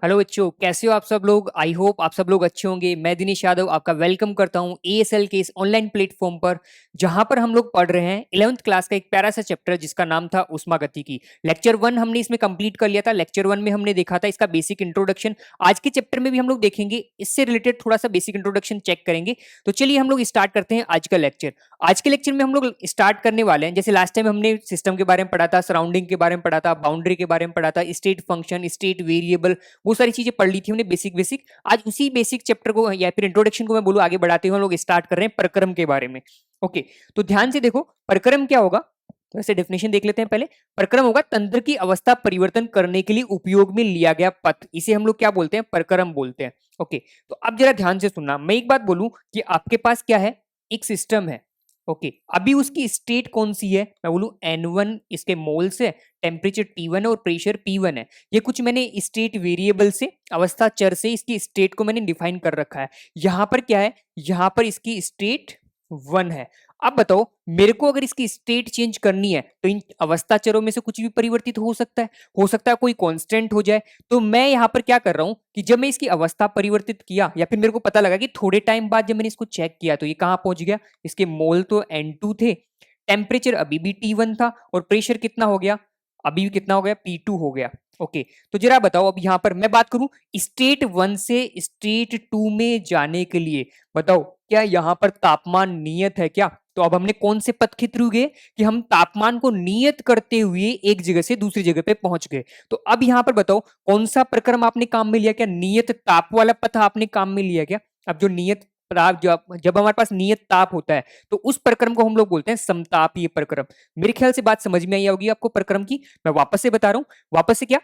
Hello बच्चों, कैसे हो आप सब लोग। आई होप आप सब लोग अच्छे होंगे। मैं दिनेश यादव आपका वेलकम करता हूं एएसएल के इस ऑनलाइन प्लेटफॉर्म पर, जहां पर हम लोग पढ़ रहे हैं 11th क्लास का एक प्यारा सा चैप्टर जिसका नाम था ऊष्मागति की। लेक्चर 1 हमने इसमें कंप्लीट कर लिया था। लेक्चर 1 में हमने देखा था इसका बेसिक इंट्रोडक्शन। आज के चैप्टर में भी हम लोग देखेंगे, इससे रिलेटेड थोड़ा सा बेसिक इंट्रोडक्शन चेक करेंगे। तो चलिए हम लोग स्टार्ट करते हैं आज का लेक्चर। आज के लेक्चर में हम लोग स्टार्ट करने वाले हैं, जैसे लास्ट टाइम हमने सिस्टम के बारे में पढ़ा था, सराउंडिंग के बारे में पढ़ा था, बाउंड्री के बारे में पढ़ा था, स्टेट फंक्शन, स्टेट वेरिएबल, वो सारी चीजें पढ़ ली थी हमने बेसिक बेसिक। आज उसी बेसिक चैप्टर को या फिर इंट्रोडक्शन को मैं बोलूं आगे बढ़ाते हुए हम लोग स्टार्ट कर रहे हैं प्रक्रम के बारे में। ओके, तो ध्यान से देखो प्रक्रम क्या होगा। तो ऐसे डेफिनेशन देख लेते हैं पहले। प्रक्रम होगा तंत्र की अवस्था परिवर्तन करने के लिए उपयोग में लिया गया पथ। इसे हम लोग क्या बोलते हैं? प्रक्रम बोलते हैं। ओके, तो अब जरा ध्यान से सुनना। मैं एक बात बोलूं कि आपके पास क्या है, एक सिस्टम है। ओके, अभी उसकी स्टेट कौन सी है? मैं बोलूं N1 इसके मोल्स है, टेम्परेचर T1 और प्रेशर P1 है। ये कुछ मैंने स्टेट वेरिएबल से, अवस्था चर से इसकी स्टेट को मैंने डिफाइन कर रखा है। यहां पर क्या है, यहां पर इसकी स्टेट 1 है। अब बताओ, मेरे को अगर इसकी स्टेट चेंज करनी है तो इन अवस्था चरों में से कुछ भी परिवर्तित हो सकता है। हो सकता है कोई कांस्टेंट हो जाए। तो मैं यहां पर क्या कर रहा हूं कि जब मैं इसकी अवस्था परिवर्तित किया, या फिर मेरे को पता लगा कि थोड़े टाइम बाद जब मैंने इसको चेक किया तो ये कहां पहुंच गया, इसके मोल तो N2 थे, टेम्परेचर अभी भी T1 था, और प्रेशर कितना हो गया, अभी भी कितना हो गया, P2 हो गया। ओके, तो जरा बताओ, अब यहां पर मैं बात करूं स्टेट 1 से स्टेट 2 में जाने के लिए, बताओ क्या यहां पर तापमान नियत है क्या? तो अब हमने कौन से पथ के थ्रू गए कि हम तापमान को नियत करते हुए एक जगह से दूसरी जगह पे पहुंच गए। तो अब यहां पर बताओ कौन सा प्रक्रम आपने काम में लिया? क्या नियत ताप वाला पथ आपने काम में लिया क्या? अब जो नियत ताप, जब हमारे पास नियत ताप होता है तो उस प्रक्रम को हम लोग बोलते हैं समतापीय प्रक्रम। मेरे ख्याल से बात समझ में आई होगी आपको प्रक्रम की। मैं वापस से बता रहा हूं, वापस से क्या,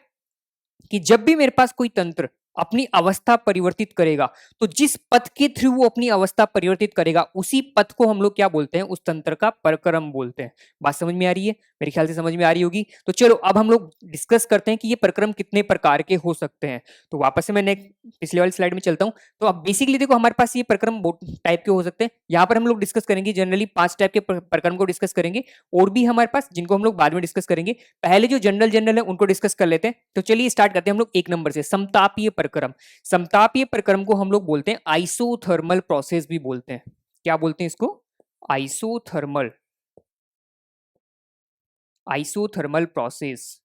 कि जब भी मेरे पास कोई तंत्र अपनी अवस्था परिवर्तित करेगा, तो जिस पथ के थ्रू वो अपनी अवस्था परिवर्तित करेगा उसी पथ को हम लोग क्या बोलते हैं? उस तंत्र का प्रक्रम बोलते हैं। बात समझ में आ रही है? मेरे ख्याल से समझ में आ रही होगी। तो चलो अब हम लोग डिस्कस करते हैं कि ये प्रक्रम कितने प्रकार के हो सकते हैं। तो वापस से मैं नेक्स्ट पिछले वाली स्लाइड में चलता हूं। तो अब बेसिकली देखो, हमारे पास ये प्रक्रम टाइप के हो सकते हैं। यहाँ पर हम लोग डिस्कस करेंगे जनरली 5 टाइप के प्रक्रम को डिस्कस करेंगे, और भी हमारे पास जिनको हम लोग बाद में डिस्कस करेंगे। पहले जो जनरल जनरल है उनको डिस्कस कर लेते हैं। तो चलिए स्टार्ट करते हैं हम लोग 1 नंबर से, समतापीय प्रक्रम। समतापीय प्रक्रम को हम लोग बोलते हैं आइसोथर्मल प्रोसेस भी बोलते हैं। क्या बोलते हैं इसको? Isothermal, isothermal process.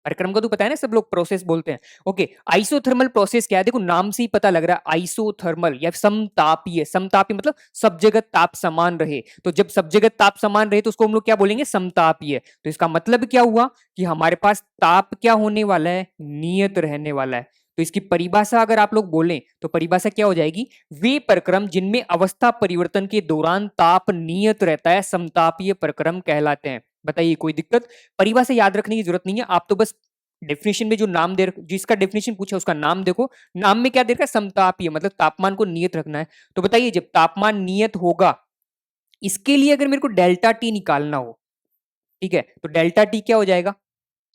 प्रक्रम को तो पता है ना सब लोग, प्रोसेस बोलते हैं। ओके, आइसोथर्मल प्रोसेस क्या है? देखो नाम से ही पता लग रहा है, आइसोथर्मल या समतापीय। समतापीय मतलब सब जगह ताप समान रहे। तो जब सब जगह ताप समान रहे तो उसको हम लोग क्या बोलेंगे? समतापीय। तो इसका मतलब क्या हुआ कि हमारे पास ताप क्या होने वाला है? नियत रहने वाला है। तो इसकी परिभाषा अगर आप लोग बोलें तो परिभाषा क्या हो जाएगी? वे प्रक्रम जिनमें अवस्था परिवर्तन के दौरान ताप नियत रहता है समतापीय प्रक्रम कहलाते हैं। बताइए कोई दिक्कत? परिभाषा याद रखने की जरूरत नहीं है, आप तो बस डेफिनेशन में जो नाम दे, जिसका डेफिनेशन पूछा उसका नाम देखो। नाम में क्या दे रखा है? समतापीय, मतलब तापमान को नियत रखना है। तो बताइए जब तापमान नियत होगा, इसके लिए अगर मेरे को डेल्टा टी निकालना हो, ठीक है, तो डेल्टा टी क्या हो जाएगा?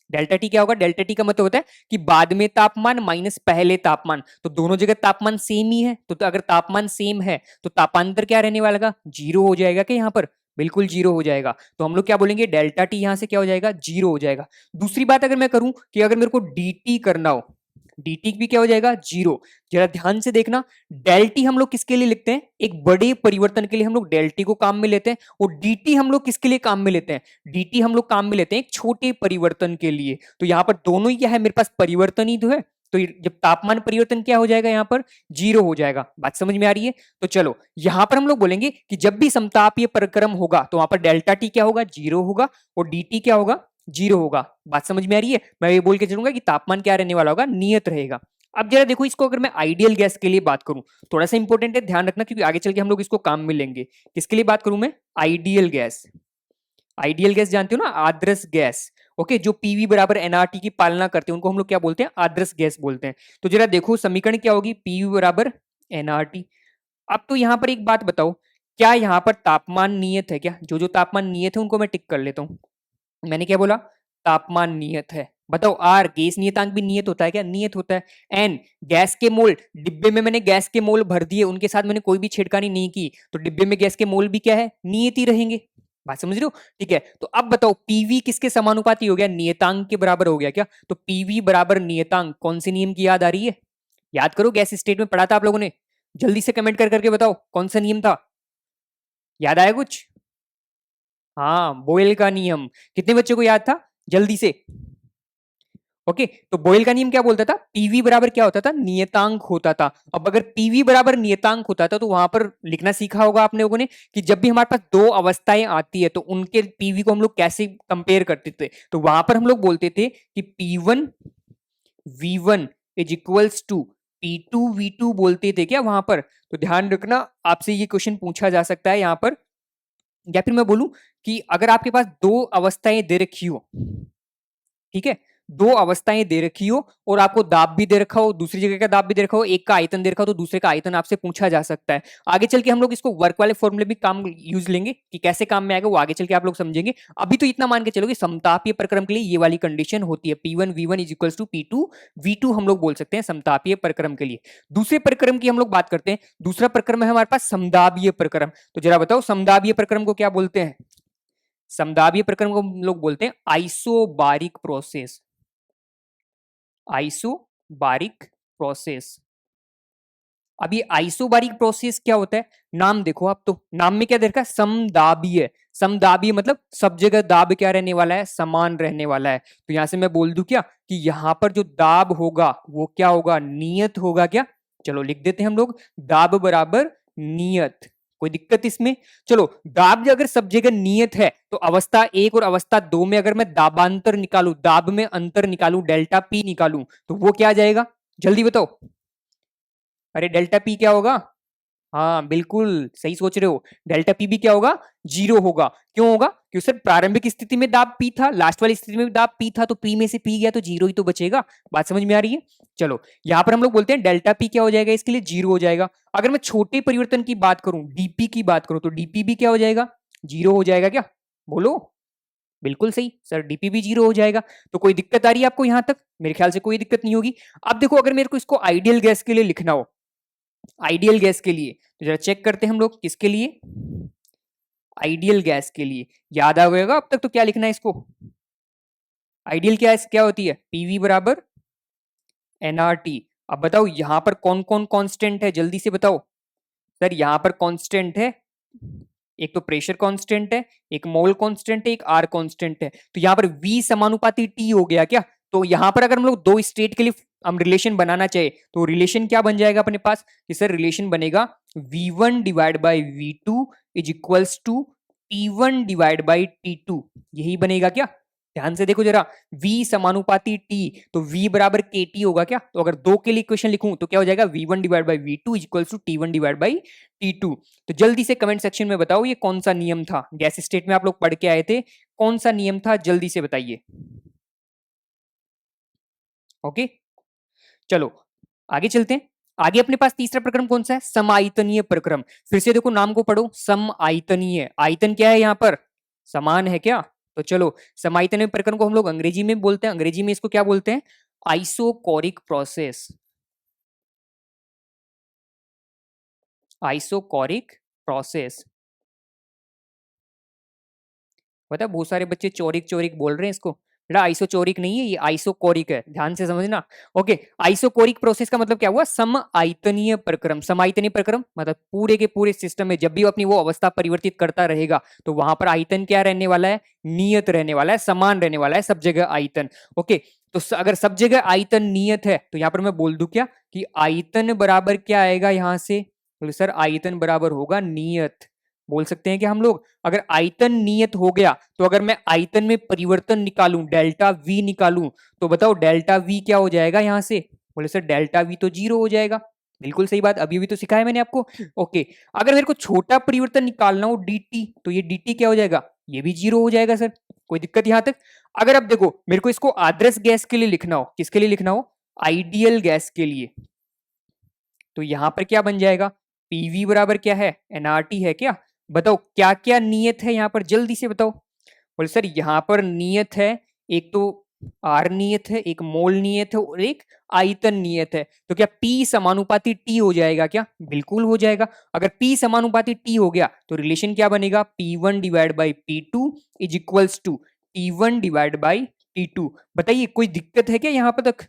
डेल्टा टी क्या होगा? डेल्टा टी का मतलब होता है कि बाद में तापमान माइनस पहले तापमान। तो दोनों जगह तापमान सेम ही है, तो अगर तापमान सेम है तो तापांतर क्या रहने वाला? जीरो हो जाएगा। क्या यहाँ पर बिल्कुल जीरो हो जाएगा। तो हम लोग क्या बोलेंगे? डेल्टा टी यहां से क्या हो जाएगा? जीरो हो जाएगा। दूसरी बात अगर मैं करूं कि अगर मेरे को dt करना हो, dt भी क्या हो जाएगा? जीरो। जरा ध्यान से देखना, डेल टी हम लोग किसके लिए लिखते हैं? एक बड़े परिवर्तन के लिए हम लोग डेल टी को काम में लेते हैं, और dt हम लोग किसके लिए काम में लेते हैं? dt हम लोग काम में लेते हैं एक छोटे परिवर्तन के लिए। तो यहां पर दोनों ही क्या है, मेरे पास परिवर्तन ही तो है। तो जब तापमान परिवर्तन क्या हो जाएगा? यहां पर जीरो हो जाएगा। बात समझ में आ रही है? तो चलो यहां पर हम लोग बोलेंगे कि जब भी समतापीय प्रक्रम होगा तो वहां पर डेल्टा टी क्या होगा? जीरो होगा, और dt क्या होगा? जीरो होगा। बात समझ में आ रही है? मैं ये बोल के चलूंगा कि तापमान क्या रहने वाला होगा? नियत रहेगा। अब जरा देखो इसको, अगर मैं आइडियल गैस के लिए बात करूं, थोड़ा सा इंपॉर्टेंट है, ध्यान रखना, क्योंकि आगे चल के हम लोग इसको काम में लेंगे। किसके लिए बात करूं मैं? Ideal gas. आइडियल गैस जानते हो ना, आदर्श गैस। ओके, जो पीवी बराबर एनआरटी की पालना करते हैं उनको हम लोग क्या बोलते हैं? आदर्श गैस बोलते हैं। तो जरा देखो समीकरण क्या होगी? पीवी बराबर एनआरटी। अब तो यहां पर एक बात बताओ, क्या यहां पर तापमान नियत है क्या? जो जो तापमान नियत है उनको मैं टिक कर लेता हूं। मैंने क्या बोला? तापमान नियत है। बताओ आर, गैस नियतांक भी नियत होता है क्या? नियत होता है। एन, गैस के मोल, डिब्बे में मैंने गैस के मोल भर दिए, उनके साथ मैंने कोई भी छेड़खानी नहीं की, तो डिब्बे में गैस के मोल भी क्या है? नियत ही रहेंगे। बात समझ रहे हो? ठीक है, तो अब बताओ पीवी किसके समानुपाती हो गया? नियतांक के बराबर हो गया क्या? तो पीवी बराबर नियतांक, कौन से नियम की याद आ रही है? याद करो, गैस स्टेट में पढ़ा था आप लोगों ने। जल्दी से कमेंट कर करके बताओ कौन सा नियम था, याद आया कुछ? हाँ, बोयल का नियम। कितने बच्चों को याद था? जल्दी से। ओके, तो बोयल का नियम क्या बोलता था? पीवी बराबर क्या होता था? नियतांक होता था। अब अगर पीवी बराबर नियतांक होता था तो वहां पर लिखना सीखा होगा आप लोगों ने कि जब भी हमारे पास दो अवस्थाएं आती है तो उनके पीवी को हम लोग कैसे कंपेयर करते थे। तो वहां पर हम लोग बोलते थे कि P1 V1 is equals to P2 V2 बोलते थे क्या वहां पर? तो ध्यान रखना, आपसे ये क्वेश्चन पूछा जा सकता है यहाँ पर। या फिर मैं बोलूं कि अगर आपके पास दो अवस्थाएं दे रखी हो, ठीक है, दो अवस्थाएं दे रखी हो और आपको दाब भी दे रखा हो, दूसरी जगह का दाब भी दे रखा हो, एक का आयतन दे रखा हो, तो दूसरे का आयतन आपसे पूछा जा सकता है। आगे चल के हम लोग इसको वर्क वाले फॉर्मूले भी काम यूज लेंगे कि कैसे काम में आएगा, वो आगे चल के आप लोग समझेंगे। अभी तो इतना मान के चलो कि समतापीय प्रक्रम के लिए ये वाली कंडीशन होती है, P1 V1 is equal to P2 V2 हम लोग बोल सकते हैं समतापीय प्रक्रम के लिए। दूसरे प्रक्रम की हम लोग बात करते हैं। दूसरा प्रक्रम है हमारे पास समदाबीय प्रक्रम। तो जरा बताओ समदाबीय प्रक्रम को क्या बोलते हैं? समदाबीय प्रक्रम को हम लोग बोलते हैं आइसोबारिक प्रोसेस। Isobaric process. अब ये आइसोबारिक प्रोसेस क्या होता है? नाम देखो आप, तो नाम में क्या देखा है? समदाबीय। समदाबीय मतलब सब जगह दाब क्या रहने वाला है? समान रहने वाला है। तो यहां से मैं बोल दूं क्या कि यहां पर जो दाब होगा वो क्या होगा? नियत होगा क्या? चलो लिख देते हैं हम लोग, दाब बराबर नियत। कोई दिक्कत इसमें? चलो, दाब अगर सब जगह नियत है तो अवस्था एक और अवस्था दो में अगर मैं दाबांतर निकालू, दाब में अंतर निकालू, डेल्टा पी निकालू, तो वो क्या आ जाएगा? जल्दी बताओ। अरे डेल्टा पी क्या होगा? हाँ बिल्कुल सही सोच रहे हो, डेल्टा पी भी क्या होगा? जीरो होगा। क्यों होगा? क्योंकि सर प्रारंभिक स्थिति में दाब पी था, लास्ट वाली स्थिति में भी दाब पी था, तो पी में से पी गया तो जीरो ही तो बचेगा। बात समझ में आ रही है? चलो, यहां पर हम लोग बोलते हैं डेल्टा पी क्या हो जाएगा? इसके लिए जीरो हो जाएगा। अगर मैं छोटे परिवर्तन की बात करूं, डीपी की बात करूं, तो डीपी भी क्या हो जाएगा? जीरो हो जाएगा क्या? बोलो। बिल्कुल सही सर, डीपी भी जीरो हो जाएगा। तो कोई दिक्कत आ रही है आपको यहां तक? मेरे ख्याल से कोई दिक्कत नहीं होगी। अब देखो, अगर मेरे को इसको आइडियल गैस के लिए लिखना हो, आइडियल गैस के लिए, तो जरा चेक करते हैं हम लोग किसके लिए? आइडियल गैस के लिए। याद आ गएगा अब तक तो क्या लिखना है इसको? आइडियल गैस क्या होती है? पीवी बराबर एनआरटी। अब बताओ यहां पर कौन कौन कांस्टेंट है, जल्दी से बताओ। सर यहां पर कांस्टेंट है, एक तो प्रेशर कांस्टेंट है, एक मोल कांस्टेंट है, एक आर कांस्टेंट है। तो यहां पर V समानुपाती T हो गया क्या? तो यहां पर अगर हम लोग दो स्टेट के लिए हम रिलेशन बनाना चाहे तो रिलेशन क्या बन जाएगा अपने पास? कि सर रिलेशन बनेगा V1 divide by V2 is equals to T1 divide by T2। यही बनेगा क्या? ध्यान से देखो जरा, V समानुपाती T, तो V बराबर KT होगा क्या? तो अगर दो के लिए इक्वेशन लिखूं तो क्या हो जाएगा? V1 divide by V2 is equals to T1 divide by T2। तो जल्दी से कमेंट सेक्शन में बताओ ये कौन सा नियम था? गैस स्टेट में आप लोग पढ़ के आए थे, कौन सा नियम था? जल्दी से बताइए। ओके, चलो आगे चलते हैं। आगे अपने पास तीसरा प्रक्रम कौन सा है? समायतनीय प्रक्रम। फिर से देखो नाम को पढ़ो, समायतनीय। आयतन क्या है यहाँ पर? समान है क्या? तो चलो, समायतनीय प्रक्रम को हम लोग अंग्रेजी में बोलते हैं, अंग्रेजी में इसको क्या बोलते हैं? Isochoric process. Isochoric process. पता है बहुत सारे बच्चे चोरिक चोरिक बोल रहे हैं इसको। बेटा आइसोचोरिक नहीं है, ये आइसोकोरिक है, ध्यान से समझना। ओके, आइसोकोरिक प्रोसेस का मतलब क्या हुआ? सम आयतनीय प्रक्रम। समायतनीय प्रक्रम मतलब पूरे के पूरे सिस्टम में जब भी वो अपनी वो अवस्था परिवर्तित करता रहेगा तो वहां पर आयतन क्या रहने वाला है? नियत रहने वाला है, समान रहने वाला है सब जगह आयतन। ओके, तो अगर सब जगह आयतन नियत है तो यहां पर मैं बोल दूं क्या कि आयतन बराबर क्या आएगा यहां से? तो सर आयतन बराबर होगा नियत। बोल सकते हैं कि हम लोग अगर आयतन नियत हो गया तो अगर मैं आयतन में परिवर्तन निकालूं, डेल्टा वी निकालूं, तो बताओ डेल्टा वी क्या हो जाएगा यहां से? बोले सर डेल्टा वी तो जीरो हो जाएगा। बिल्कुल सही बात, अभी अभी तो सिखाया मैंने आपको। ओके, अगर मेरे को छोटा परिवर्तन निकालना हो dt, तो ये dt क्या हो जाएगा? ये भी जीरो हो जाएगा सर। कोई दिक्कत यहां तक? अगर अब देखो मेरे को इसको आदर्श गैस के लिए लिखना हो, किसके लिए लिखना हो? आइडियल गैस के लिए, तो यहां पर क्या बन जाएगा? पीवी बराबर क्या है? एनआरटी है क्या? बताओ क्या क्या नियत है यहाँ पर, जल्दी से बताओ। बोले सर यहाँ पर नियत है, एक तो आर नियत है, एक मोल नियत है और एक आयतन नियत है। तो क्या P समानुपाती T हो जाएगा क्या? बिल्कुल हो जाएगा। अगर P समानुपाती T हो गया तो रिलेशन क्या बनेगा? P1 divide by P2 is equals to T1 divide by T2। बताइए कोई दिक्कत है क्या यहाँ पर तक?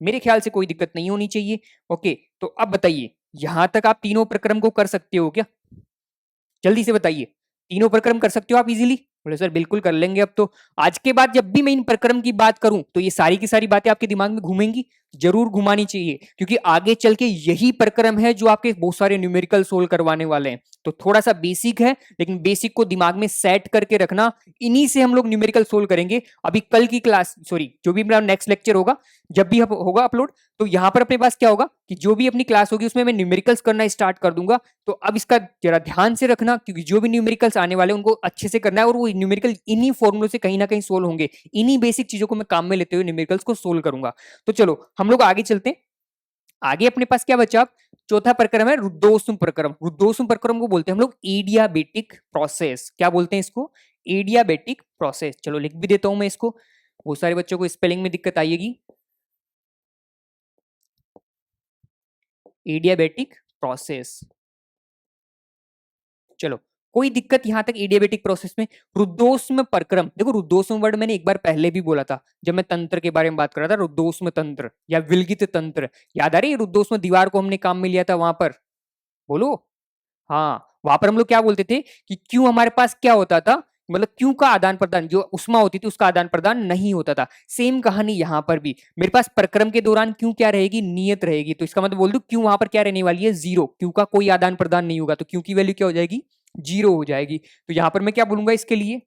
मेरे ख्याल से कोई दिक्कत नहीं होनी चाहिए। ओके, तो अब बताइए यहां तक आप तीनों प्रक्रम को कर सकते हो क्या? जल्दी से बताइए, तीनों प्रक्रम कर सकते हो आप इजीली? बोले सर बिल्कुल कर लेंगे। अब तो आज के बाद जब भी मैं इन प्रक्रम की बात करूं तो ये सारी की सारी बातें आपके दिमाग में घूमेंगी, जरूर घुमानी चाहिए, क्योंकि आगे चल के यही प्रक्रम है जो आपके बहुत सारे न्यूमेरिकल सोल्व करवाने वाले हैं। तो थोड़ा सा बेसिक है, लेकिन बेसिक को दिमाग में सेट करके रखना। इन्हीं से हम लोग न्यूमेरिकल सोल्व करेंगे। अभी कल की क्लास, सॉरी जो भी मेरा नेक्स्ट लेक्चर होगा, जब भी होगा अपलोड, तो यहाँ पर अपने पास क्या होगा कि जो भी अपनी क्लास होगी उसमें मैं न्यूमेरिकल्स करना स्टार्ट कर दूंगा। तो अब इसका जरा ध्यान से रखना, क्योंकि जो भी न्यूमेरिकल्स आने वाले हैं उनको अच्छे से करना है, और वो न्यूमेरिकल इन्हीं फॉर्मुलों से कहीं ना कहीं सोल्व होंगे। इन्हीं बेसिक चीजों को मैं काम में लेते हुए न्यूमेरिकल्स को सोल्व करूंगा। तो चलो हम लोग आगे चलते हैं। आगे अपने पास क्या बचा? चौथा प्रक्रम है रुद्धोष्म प्रक्रम। रुद्धोष्म प्रक्रम को बोलते हैं हम लोग एडियाबेटिक प्रोसेस। क्या बोलते हैं इसको? Adiabatic process. चलो लिख भी देता हूं मैं इसको, बहुत सारे बच्चों को स्पेलिंग में दिक्कत आएगी। Adiabatic process. चलो, कोई दिक्कत यहां तक एडियाबेटिक प्रोसेस में? रुद्धोष्म प्रक्रम, देखो रुद्धोष्म वर्ड मैंने एक बार पहले भी बोला था जब मैं तंत्र के बारे में बात कर रहा था। रुद्धोष्म तंत्र या विलगित तंत्र, याद आ रही है? रुद्धोष्म दीवार को हमने काम में लिया था वहां पर, बोलो। हाँ, वहां पर हम लोग क्या बोलते थे कि क्यों हमारे पास क्या होता था, मतलब क्यों का आदान प्रदान, जो उष्मा होती थी उसका आदान प्रदान नहीं होता था। सेम कहानी यहां पर भी, मेरे पास प्रक्रम के दौरान क्यों क्या रहेगी? नियत रहेगी। तो इसका मतलब बोल दू क्यों वहां पर क्या रहने वाली है? जीरो। क्यों का कोई आदान प्रदान नहीं होगा, तो क्यों की वैल्यू क्या हो जाएगी? जीरो हो जाएगी। तो यहां पर मैं क्या बोलूंगा इसके लिए?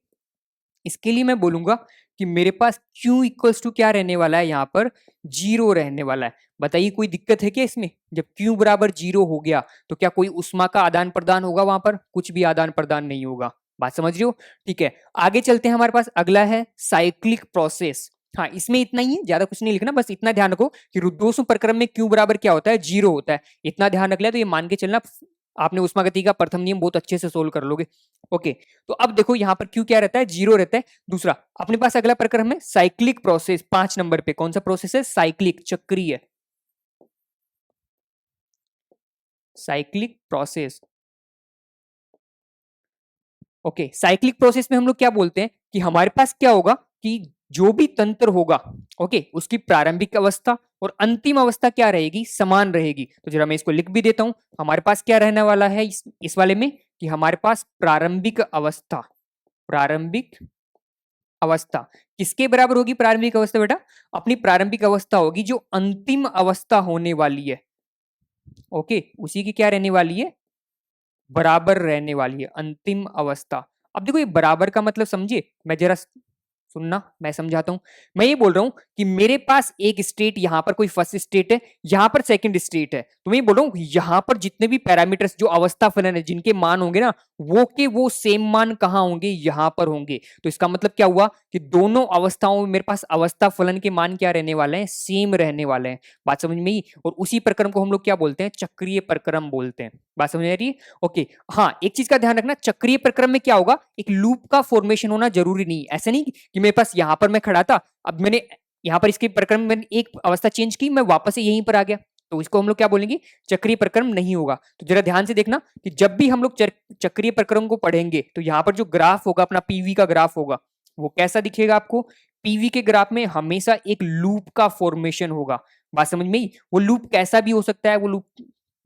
इसके लिए मैं बोलूंगा कि मेरे पास Q इक्वल्स टू क्या रहने वाला है? यहाँ पर जीरो रहने वाला है। बताइए कोई दिक्कत है क्या इसमें? जब Q बराबर जीरो हो गया तो क्या कोई उष्मा का आदान प्रदान होगा? वहां पर कुछ भी आदान प्रदान नहीं होगा। बात समझ रहे हो? ठीक है, आगे चलते हैं। हमारे पास अगला है साइक्लिक प्रोसेस। हाँ, इसमें इतना ही है, ज्यादा कुछ नहीं लिखना, बस इतना ध्यान रखो कि रुद्धोष्म प्रक्रम में Q बराबर क्या होता है? जीरो होता है। इतना ध्यान रख लिया तो ये मान के चलना आपने उष्मागति का प्रथम नियम बहुत अच्छे से सोल्व कर लोगे। ओके, तो अब देखो यहाँ पर क्यू क्या रहता है? जीरो रहता है। दूसरा अपने पास अगला प्रक्रम है साइक्लिक प्रोसेस। 5 नंबर पे कौन सा प्रोसेस है? साइक्लिक, चक्रीय। Cyclic process. Okay, cyclic process में हम लोग क्या बोलते हैं कि हमारे पास क्या होगा कि जो भी तंत्र होगा, ओके, उसकी प्रारंभिक अवस्था और अंतिम अवस्था क्या रहेगी? समान रहेगी। तो जरा मैं इसको लिख भी देता हूं। हमारे पास क्या रहने वाला है इस वाले में कि हमारे पास प्रारंभिक अवस्था, प्रारंभिक अवस्था किसके बराबर होगी? प्रारंभिक अवस्था बेटा अपनी प्रारंभिक अवस्था होगी जो अंतिम अवस्था होने वाली है। ओके, उसी की क्या रहने वाली है? बराबर रहने वाली है अंतिम अवस्था। अब देखो ये बराबर का मतलब समझिए, मैं जरा सुनना, मैं समझाता हूं। मैं ये बोल रहा हूं कि मेरे पास एक स्टेट, यहां पर कोई फर्स्ट स्टेट है, यहां पर सेकंड स्टेट है। तो मैं ये बोल रहा हूं यहां पर जितने भी पैरामीटर्स जो अवस्था फलन है जिनके मान होंगे ना, वो के वो सेम मान कहां होंगे? यहां पर होंगे। तो इसका मतलब क्या हुआ कि दोनों अवस्थाओं में मेरे पास अवस्था फलन के मान क्या रहने वाले हैं? सेम रहने वाले हैं। बात समझ में आई? और उसी प्रक्रम को हम लोग क्या बोलते हैं? चक्रीय प्रक्रम बोलते हैं। बात समझ आ रही है? ओके, हाँ, एक चीज का ध्यान रखना, चक्रीय प्रक्रम में क्या होगा? एक लूप का फॉर्मेशन होना जरूरी नहीं। ऐसा नहीं कि मेरे पास यहां पर मैं खड़ा था, अब मैंने यहां पर इसके प्रक्रम में एक अवस्था चेंज की, मैं वापस से यहीं पर आ गया, तो इसको हम लोग क्या बोलेंगे? चक्रीय प्रक्रम नहीं होगा। तो जरा ध्यान से देखना कि जब भी हम लोग चक्रीय प्रक्रम को पढ़ेंगे तो यहां पर जो ग्राफ होगा, अपना पीवी का ग्राफ होगा, वो कैसा दिखेगा आपको? पीवी के ग्राफ में हमेशा एक लूप का फॉर्मेशन होगा। बात समझ में आई? वो लूप कैसा भी हो सकता है, वो लूप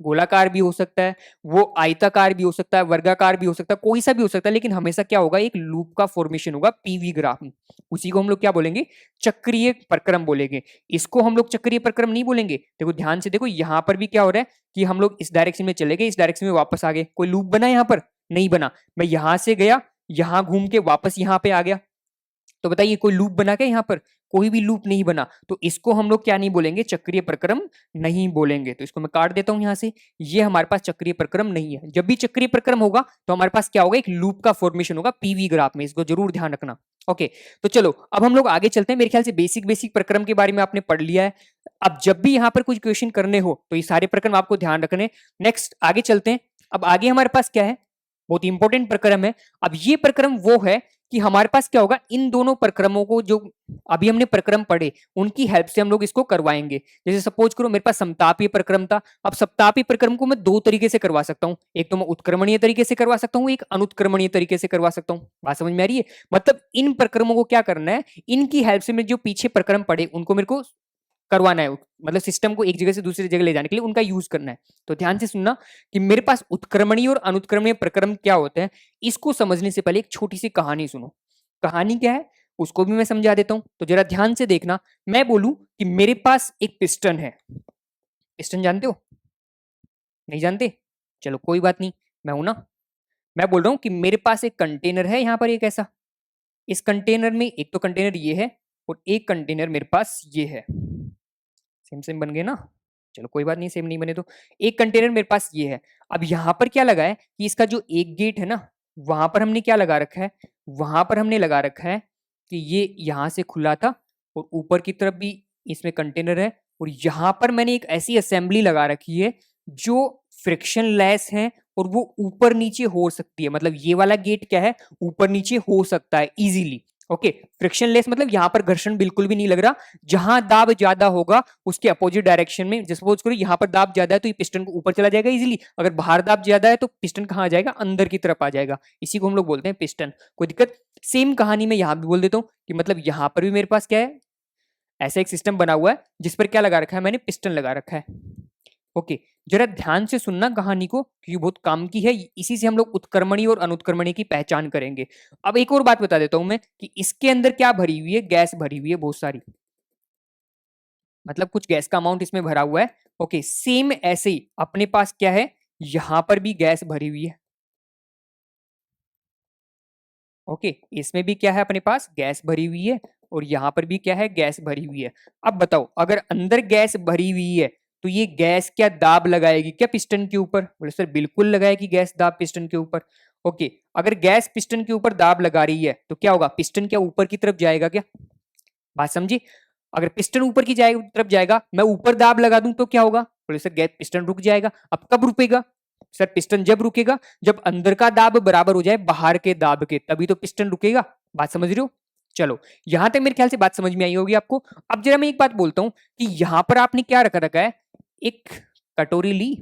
गोलाकार भी हो सकता है, वो आयताकार भी हो सकता है, वर्गाकार भी हो सकता है, कोई सा भी हो सकता है, लेकिन हमेशा क्या होगा? एक लूप का फॉर्मेशन होगा पीवी ग्राफ में। उसी को हम लोग क्या बोलेंगे? चक्रीय प्रक्रम बोलेंगे। इसको हम लोग चक्रीय प्रक्रम नहीं बोलेंगे। देखो ध्यान से देखो, यहां पर भी क्या हो रहा है कि हम लोग इस डायरेक्शन में चले गए, इस डायरेक्शन में वापस आ गए। कोई लूप बना यहां पर? नहीं बना। मैं यहां से गया, यहां घूम के वापस यहां पे आ गया, तो बताइए कोई लूप बना क्या यहाँ पर? कोई भी लूप नहीं बना। तो इसको हम लोग क्या नहीं बोलेंगे? चक्रीय प्रक्रम नहीं बोलेंगे। तो इसको मैं काट देता हूं यहां से। ये हमारे पास चक्रीय प्रक्रम नहीं है। जब भी चक्रीय प्रक्रम होगा तो हमारे पास क्या होगा? एक लूप का फॉर्मेशन होगा पीवी ग्राफ में। इसको जरूर ध्यान रखना। ओके, तो चलो अब हम लोग आगे चलते हैं। मेरे ख्याल से बेसिक बेसिक प्रक्रम के बारे में आपने पढ़ लिया है। अब जब भी यहाँ पर कुछ क्वेश्चन करने हो तो ये सारे प्रक्रम आपको ध्यान रखने। नेक्स्ट आगे चलते हैं। अब आगे हमारे पास क्या है? बहुत इंपॉर्टेंट प्रक्रम है। अब ये प्रक्रम वो है कि हमारे पास क्या होगा, इन दोनों प्रक्रमों को जो अभी हमने प्रक्रम पढ़े उनकी हेल्प से हम लोग इसको करवाएंगे। जैसे सपोज करो मेरे पास समतापीय प्रक्रम था, अब समतापीय प्रक्रम को मैं दो तरीके से करवा सकता हूं, एक तो मैं उत्क्रमणीय तरीके से करवा सकता हूं, एक अनुत्क्रमणीय तरीके से करवा सकता हूं। बात समझ में आ रही है? मतलब इन प्रक्रमों को क्या करना है, इनकी हेल्प से मैं जो पीछे प्रक्रम पढ़े उनको मेरे को करवाना है, मतलब सिस्टम को एक जगह से दूसरी जगह ले जाने के लिए उनका यूज करना है। तो ध्यान से सुनना कि मेरे पास उत्क्रमणीय और अनुत्क्रमणीय प्रक्रम क्या होते हैं, इसको समझने से पहले एक छोटी सी कहानी सुनो। कहानी क्या है उसको भी मैं समझा देता हूं, तो जरा ध्यान से देखना। मैं बोलूं कि मेरे पास एक पिस्टन है, पिस्टन जानते हो? नहीं जानते? चलो कोई बात नहीं, मैं हूं ना। मैं बोल रहा हूं कि मेरे पास एक कंटेनर है यहाँ पर, एक ऐसा, इस कंटेनर में एक तो कंटेनर ये है और एक कंटेनर मेरे पास ये है। सेम सेम बन गए ना? चलो कोई बात नहीं, सेम नहीं बने तो एक कंटेनर मेरे पास ये है। अब यहाँ पर क्या लगा है कि इसका जो एक गेट है ना, वहां पर हमने क्या लगा रखा है, वहां पर हमने लगा रखा है कि ये यहाँ से खुला था और ऊपर की तरफ भी इसमें कंटेनर है, और यहाँ पर मैंने एक ऐसी असेंबली लगा रखी है जो फ्रिक्शन लेस है और वो ऊपर नीचे हो सकती है। मतलब ये वाला गेट क्या है, ऊपर नीचे हो सकता है इजीली। ओके, फ्रिक्शन लेस मतलब यहाँ पर घर्षण बिल्कुल भी नहीं लग रहा। जहां दाब ज्यादा होगा उसके अपोजिट डायरेक्शन में, सपोज करो यहाँ पर दाब ज्यादा है तो ये पिस्टन को ऊपर चला जाएगा इजीली, अगर बाहर दाब ज्यादा है तो पिस्टन कहाँ आ जाएगा, अंदर की तरफ आ जाएगा। इसी को हम लोग बोलते हैं पिस्टन। कोई दिक्कत? सेम कहानी में यहाँ भी बोल देता हूँ कि मतलब यहाँ पर भी मेरे पास क्या है, ऐसा एक सिस्टम बना हुआ है जिस पर क्या लगा रखा है, मैंने पिस्टन लगा रखा है। ओके, जरा ध्यान से सुनना कहानी को क्योंकि बहुत काम की है, इसी से हम लोग उत्क्रमणी और अनुत्क्रमणी की पहचान करेंगे। अब एक और बात बता देता हूं मैं कि इसके अंदर क्या भरी हुई है, गैस भरी हुई है बहुत सारी, मतलब कुछ गैस का अमाउंट इसमें भरा हुआ है। ओके, सेम ऐसे ही अपने पास क्या है, यहां पर भी गैस भरी हुई है। ओके, इसमें भी क्या है, अपने पास गैस भरी हुई है और यहां पर भी क्या है, गैस भरी हुई है। अब बताओ अगर अंदर गैस भरी हुई है तो ये गैस क्या दाब लगाएगी क्या पिस्टन के ऊपर? बोले सर बिल्कुल लगाएगी गैस दाब पिस्टन के ऊपर। ओके, अगर गैस पिस्टन के ऊपर दाब लगा रही है तो क्या होगा, पिस्टन क्या ऊपर की तरफ जाएगा क्या? बात समझी? अगर पिस्टन ऊपर की तरफ जाएगा, मैं ऊपर दाब लगा दूं तो क्या होगा? बोले सर गैस पिस्टन रुक जाएगा। अब कब रुकेगा? सर पिस्टन जब रुकेगा जब अंदर का दाब बराबर हो जाए बाहर के दाब के, तभी तो पिस्टन रुकेगा। बात समझ रहे हो? चलो यहां तक मेरे ख्याल से बात समझ में आई होगी आपको। अब जरा मैं एक बात बोलता हूं कि यहां पर आपने क्या रखा रखा है, एक कटोरी ली,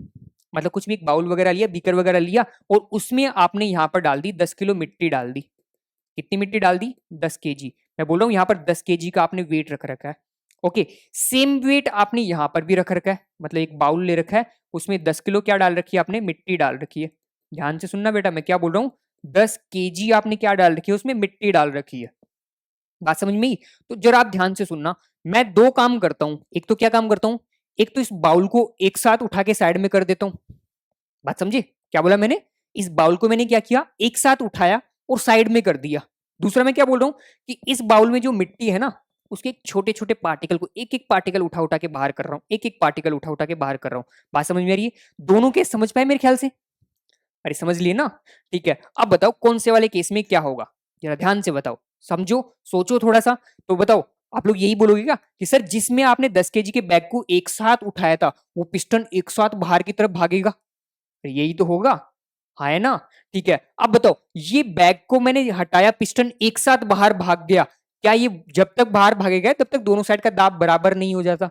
मतलब कुछ भी एक बाउल वगैरह लिया, बीकर वगैरह लिया, और उसमें आपने यहां पर डाल दी 10 किलो मिट्टी डाल दी। कितनी मिट्टी डाल दी? 10 kg। मैं बोल रहा हूं यहां पर 10 kg का आपने वेट रख रखा है। ओके, सेम वेट आपने यहां पर भी रख रखा है, मतलब एक बाउल ले रखा है, उसमें 10 किलो क्या डाल रखी है आपने, मिट्टी डाल रखी है। ध्यान से सुनना बेटा मैं क्या बोल रहा हूं, 10 kg आपने क्या डाल रखी है, उसमें मिट्टी डाल रखी है। बात समझ में आई? तो जरा आप ध्यान से सुनना, मैं दो काम करता हूं। एक तो क्या काम करता हूं, एक तो इस बाउल को एक साथ उठा के साइड में कर देता हूं। बात समझे क्या बोला मैंने? इस बाउल को मैंने क्या किया, एक साथ उठाया और साइड में कर दिया। दूसरा मैं क्या बोल रहा हूं कि इस बाउल में जो मिट्टी है ना, उसके छोटे छोटे पार्टिकल को एक एक पार्टिकल उठा उठा के बाहर कर रहा हूं, एक एक पार्टिकल उठा उठा के बाहर कर रहा हूं। बात समझ में आ रही है? दोनों केस समझ पाए मेरे ख्याल से? अरे समझ लिए ना? ठीक है, अब बताओ कौन से वाले केस में क्या होगा, जरा ध्यान से बताओ, समझो, सोचो थोड़ा सा। तो बताओ, आप लोग यही बोलोगे क्या कि सर जिसमें आपने 10 kg के बैग को एक साथ उठाया था वो पिस्टन एक साथ बाहर की तरफ भागेगा? यही तो होगा, हाँ है ना? ठीक है, अब बताओ ये बैग को मैंने हटाया, पिस्टन एक साथ बाहर भाग गया, क्या ये जब तक बाहर भागेगा तब तक दोनों साइड का दाब बराबर नहीं हो जाता?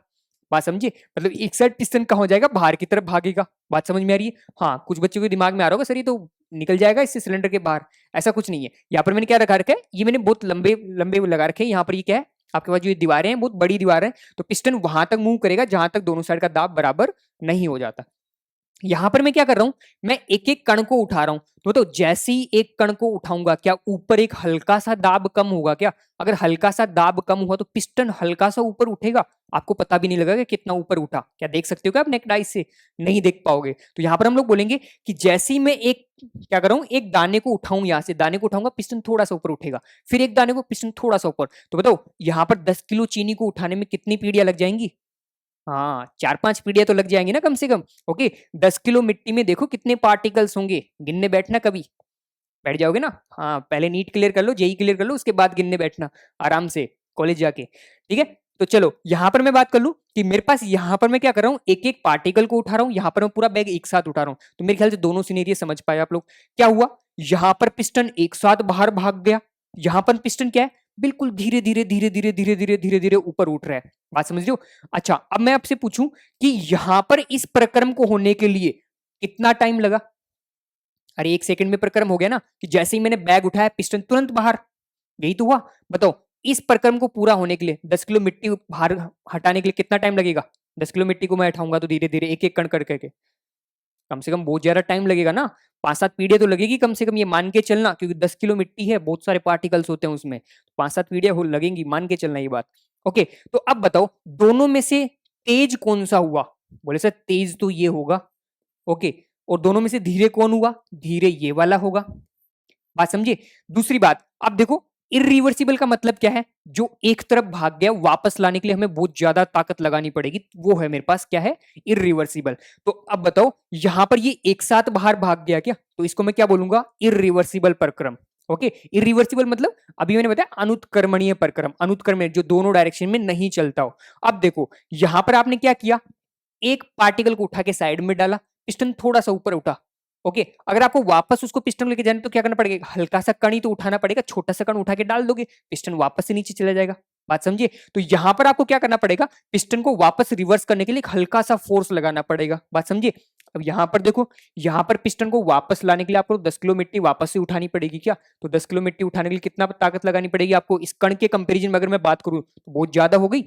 बात समझिए, मतलब एक साइड पिस्टन कहाँ हो जाएगा, बाहर की तरफ भागेगा। बात समझ में आ रही है? हाँ, कुछ बच्चों के दिमाग में आ रहा होगा सर ये तो निकल जाएगा इससे सिलेंडर के बाहर। ऐसा कुछ नहीं है। यहाँ पर मैंने क्या रखा रखा है, ये मैंने बहुत लंबे लंबे लगा रखे हैं। यहाँ पर ये क्या है, आपके पास जो ये दीवारें हैं बहुत बड़ी दीवार है, तो पिस्टन वहां तक मूव करेगा जहां तक दोनों साइड का दाब बराबर नहीं हो जाता। यहां पर मैं क्या कर रहा हूं, मैं एक एक कण को उठा रहा हूं, तो जैसे ही एक कण को उठाऊंगा क्या ऊपर एक हल्का सा दाब कम होगा क्या? अगर हल्का सा दाब कम हुआ तो पिस्टन हल्का सा ऊपर उठेगा, आपको पता भी नहीं लगेगा कितना ऊपर उठा। क्या देख सकते हो क्या आप नेक्ड आई से? नहीं देख पाओगे। तो यहां पर हम लोग बोलेंगे कि जैसे ही मैं एक क्या कर रहा हूं, एक दाने को उठाऊं, यहां से दाने को उठाऊंगा पिस्टन थोड़ा सा ऊपर उठेगा, फिर एक दाने को पिस्टन थोड़ा सा ऊपर। तो बताओ यहां पर 10 किलो चीनी को उठाने में कितनी पीढ़ियां लग जाएंगी? हाँ, 4-5 पीढ़ियां तो लग जाएंगी ना कम से कम। ओके, 10 किलो मिट्टी में देखो कितने पार्टिकल्स होंगे, गिनने बैठना कभी। बैठ जाओगे ना? हाँ, पहले नीट क्लियर कर लो, जेई क्लियर कर लो, उसके बाद गिनने बैठना आराम से कॉलेज जाके। ठीक है, तो चलो यहां पर मैं बात कर लूं कि मेरे पास यहां पर मैं क्या कर रहा हूं, एक एक पार्टिकल को उठा रहा हूं, यहां पर मैं पूरा बैग एक साथ उठा रहा हूं। तो मेरे ख्याल से दोनों सिनेरियो समझ पाए आप लोग। क्या हुआ, यहां पर पिस्टन एक साथ बाहर भाग गया, यहां पर पिस्टन क्या है, बिल्कुल धीरे धीरे धीरे धीरे धीरे धीरे धीरे धीरे ऊपर उठ रहा है। बात समझ रहे हो? अच्छा, अब मैं आपसे पूछूं कि यहां पर इस प्रक्रम को होने के लिए कितना टाइम लगा? अरे 1 सेकंड में प्रक्रम हो गया ना, कि जैसे ही मैंने बैग उठाया पिस्टन तुरंत बाहर। यही तो हुआ। बताओ इस प्रक्रम को पूरा होने के लिए 10 किलो मिट्टी बाहर हटाने के लिए कितना टाइम लगेगा? 10 किलो मिट्टी को मैं उठाऊंगा तो धीरे धीरे एक एक कण करके कम से कम बहुत ज्यादा टाइम लगेगा ना, 5-7 पीढ़ियां तो लगेगी कम से कम, ये मान के चलना, क्योंकि 10 किलो मिट्टी है, बहुत सारे पार्टिकल्स होते हैं उसमें, 5-7 पीढ़ियां हो लगेंगी, मान के चलना ये बात। ओके, तो अब बताओ दोनों में से तेज कौन सा हुआ? बोले सर तेज तो ये होगा। ओके, और दोनों में से धीरे कौन हुआ? धीरे ये वाला होगा। बात समझिए। दूसरी बात, अब देखो इरिवर्सिबल का मतलब क्या है? जो एक तरफ भाग गया वापस लाने के लिए हमें बहुत ज्यादा ताकत लगानी पड़ेगी, वो है मेरे पास क्या है? इरिवर्सिबल। तो अब बताओ यहां पर ये एक साथ बाहर भाग गया क्या, तो इसको मैं क्या बोलूंगा? इरिवर्सिबल प्रक्रम। ओके, इरिवर्सिबल मतलब अभी मैंने बताया अनुत्क्रमणीय प्रक्रम, अनुत्क्रमणीय जो दोनों डायरेक्शन में नहीं चलता हो। अब देखो यहां पर आपने क्या किया, एक पार्टिकल को उठा के साइड में डाला, पिस्टन थोड़ा सा ऊपर उठा। ओके, अगर आपको वापस उसको पिस्टन लेके जाना तो क्या करना पड़ेगा? हल्का सा कण ही तो उठाना पड़ेगा, छोटा सा कण उठा के डाल दोगे, पिस्टन वापस से नीचे चला जाएगा। बात समझिए। तो यहां पर आपको क्या करना पड़ेगा? पिस्टन को वापस रिवर्स करने के लिए एक हल्का सा फोर्स लगाना पड़ेगा। बात समझिए। अब यहां पर देखो, यहां पर पिस्टन को वापस लाने के लिए आपको 10 किलो मिट्टी वापस से उठानी पड़ेगी क्या? तो 10 किलो मिट्टी उठाने के लिए कितना ताकत लगानी पड़ेगी आपको? इस कण के कंपेरिजन में अगर मैं बात करूं तो बहुत ज्यादा हो गई।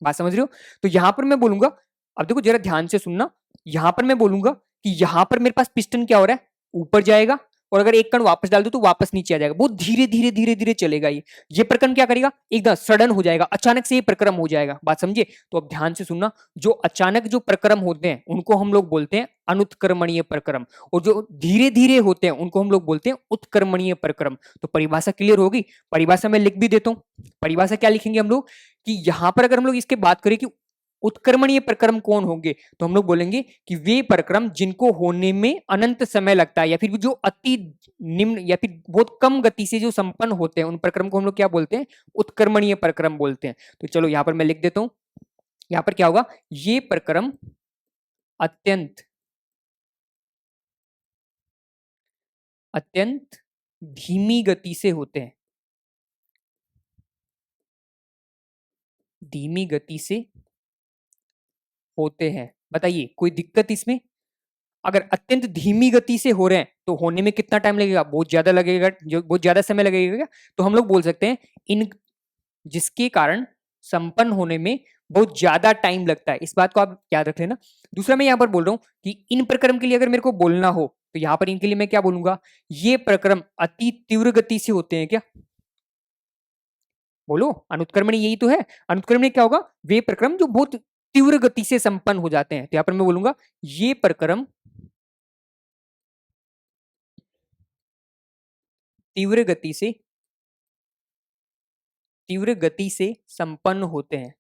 बात समझ रहे हो? तो यहां पर मैं बोलूंगा, अब देखो जरा ध्यान से सुनना, यहां पर मैं बोलूंगा कि यहां पर मेरे पास पिस्टन क्या हो रहा है? ऊपर जाएगा, और अगर एक कण वापस डाल दो तो वापस नीचे आ जाएगा, बहुत धीरे धीरे धीरे धीरे चलेगा। ये प्रक्रम क्या करेगा? एकदम सडन हो जाएगा, अचानक से ये प्रक्रम हो जाएगा। बात समझिए। तो अब ध्यान से सुनना, जो अचानक जो प्रक्रम होते हैं उनको हम लोग बोलते हैं अनुत्क्रमणीय प्रक्रम, और जो धीरे धीरे होते हैं उनको हम लोग बोलते हैं उत्क्रमणीय प्रक्रम। तो परिभाषा क्लियर होगी? परिभाषा में लिख भी देता हूं। परिभाषा क्या लिखेंगे हम लोग कि यहां पर अगर हम लोग इसके बात करें कि उत्क्रमणीय प्रक्रम कौन होंगे, तो हम लोग बोलेंगे कि वे प्रक्रम जिनको होने में अनंत समय लगता है, या फिर जो अति निम्न या फिर बहुत कम गति से जो संपन्न होते हैं, उन प्रक्रम को हम लोग क्या बोलते हैं? उत्क्रमणीय प्रक्रम बोलते हैं। तो चलो यहां पर मैं लिख देता हूं, यहां पर क्या होगा? ये प्रक्रम अत्यंत अत्यंत धीमी गति से होते हैं, धीमी गति से होते हैं। बताइए कोई दिक्कत इसमें? अगर अत्यंत धीमी गति से हो रहे हैं तो होने में कितना टाइम लगेगा? बहुत ज्यादा लगेगा, जो बहुत ज्यादा समय लगेगा क्या? तो हम लोग बोल सकते हैं इन, जिसके कारण संपन्न होने में बहुत ज्यादा टाइम लगता है। इस बात को आप याद रख लेना। दूसरा मैं यहां पर बोल रहा हूं कि इन प्रक्रम के लिए अगर मेरे को बोलना हो तो यहां पर इनके लिए मैं क्या बोलूंगा? ये प्रक्रम अति तीव्र गति से होते हैं क्या? बोलो, अनुत्क्रमण यही तो है। अनुत्क्रमण क्या होगा? वे प्रक्रम जो बहुत तीव्र गति से संपन्न हो जाते हैं। तो यहां पर मैं बोलूंगा ये प्रक्रम तीव्र गति से संपन्न होते हैं,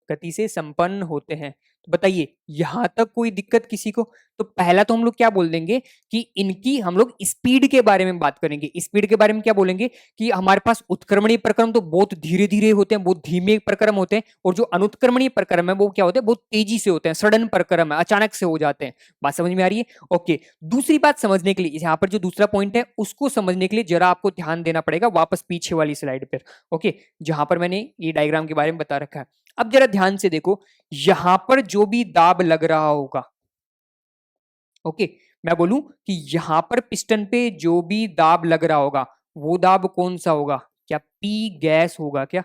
गति से संपन्न होते हैं। तो बताइए यहां तक कोई दिक्कत किसी को? तो पहला तो हम लोग क्या बोल देंगे कि इनकी हम लोग स्पीड के बारे में बात करेंगे। स्पीड के बारे में क्या बोलेंगे कि हमारे पास उत्क्रमणीय प्रक्रम तो बहुत धीरे धीरे होते हैं, बहुत धीमे प्रक्रम होते हैं, और जो अनुत्क्रमणीय प्रक्रम है वो क्या होते हैं? बहुत तेजी से होते हैं, सडन प्रक्रम है, अचानक से हो जाते हैं। बात समझ में आ रही है? ओके, दूसरी बात समझने के लिए, यहाँ पर जो दूसरा पॉइंट है उसको समझने के लिए जरा आपको ध्यान देना पड़ेगा वापस पीछे वाली स्लाइड पर। ओके, जहां पर मैंने ये डायग्राम के बारे में बता रखा है। अब जरा ध्यान से देखो, यहां पर जो भी दाब लग रहा होगा, ओके, मैं बोलूं कि यहां पर पिस्टन पे जो भी दाब लग रहा होगा वो दाब कौन सा होगा? क्या पी गैस होगा क्या?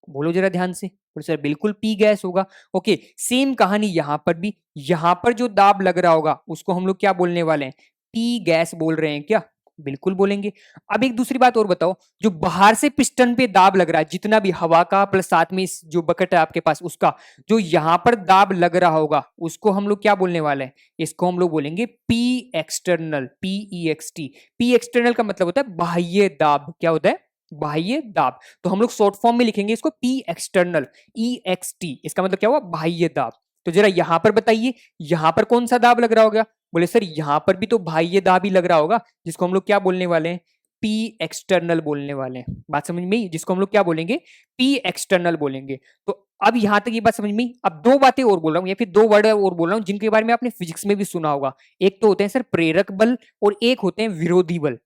बोलो जरा ध्यान से। बोलो सर बिल्कुल पी गैस होगा। ओके, सेम कहानी यहां पर भी, यहां पर जो दाब लग रहा होगा उसको हम लोग क्या बोलने वाले हैं? पी गैस बोल रहे हैं क्या? बिल्कुल बोलेंगे। अब एक दूसरी बात और बताओ, जो बाहर से पिस्टन पे दाब लग रहा है, जितना भी हवा का प्लस साथ में इस जो बकेट है आपके पास उसका, जो यहां पर दाब लग रहा होगा उसको हम लोग क्या बोलने वाले हैं? इसको हम लोग बोलेंगे P external, PEXT। P external का मतलब होता है बाह्य दाब। क्या होता है? बाह्य दाब। तो हम लोग शॉर्ट फॉर्म में लिखेंगे इसको पी एक्सटर्नल, EXT। इसका मतलब क्या हुआ? बाह्य दाब। तो जरा यहां पर बताइए, यहां पर कौन सा दाब लग रहा होगा? बोले सर यहां पर भी तो बाह्य दाब ही लग रहा होगा, जिसको हम लोग क्या बोलने वाले हैं? पी एक्सटर्नल बोलने वाले हैं। बात समझ में आई? जिसको हम लोग क्या बोलेंगे? पी एक्सटर्नल बोलेंगे। तो अब यहां तक ये बात समझ में आई। अब दो बातें और बोल रहा हूं, या फिर दो वर्ड और बोल रहा हूं जिनके बारे में आपने फिजिक्स में भी सुना होगा। एक तो होते हैं सर प्रेरक बल, और एक होते हैं विरोधी बल।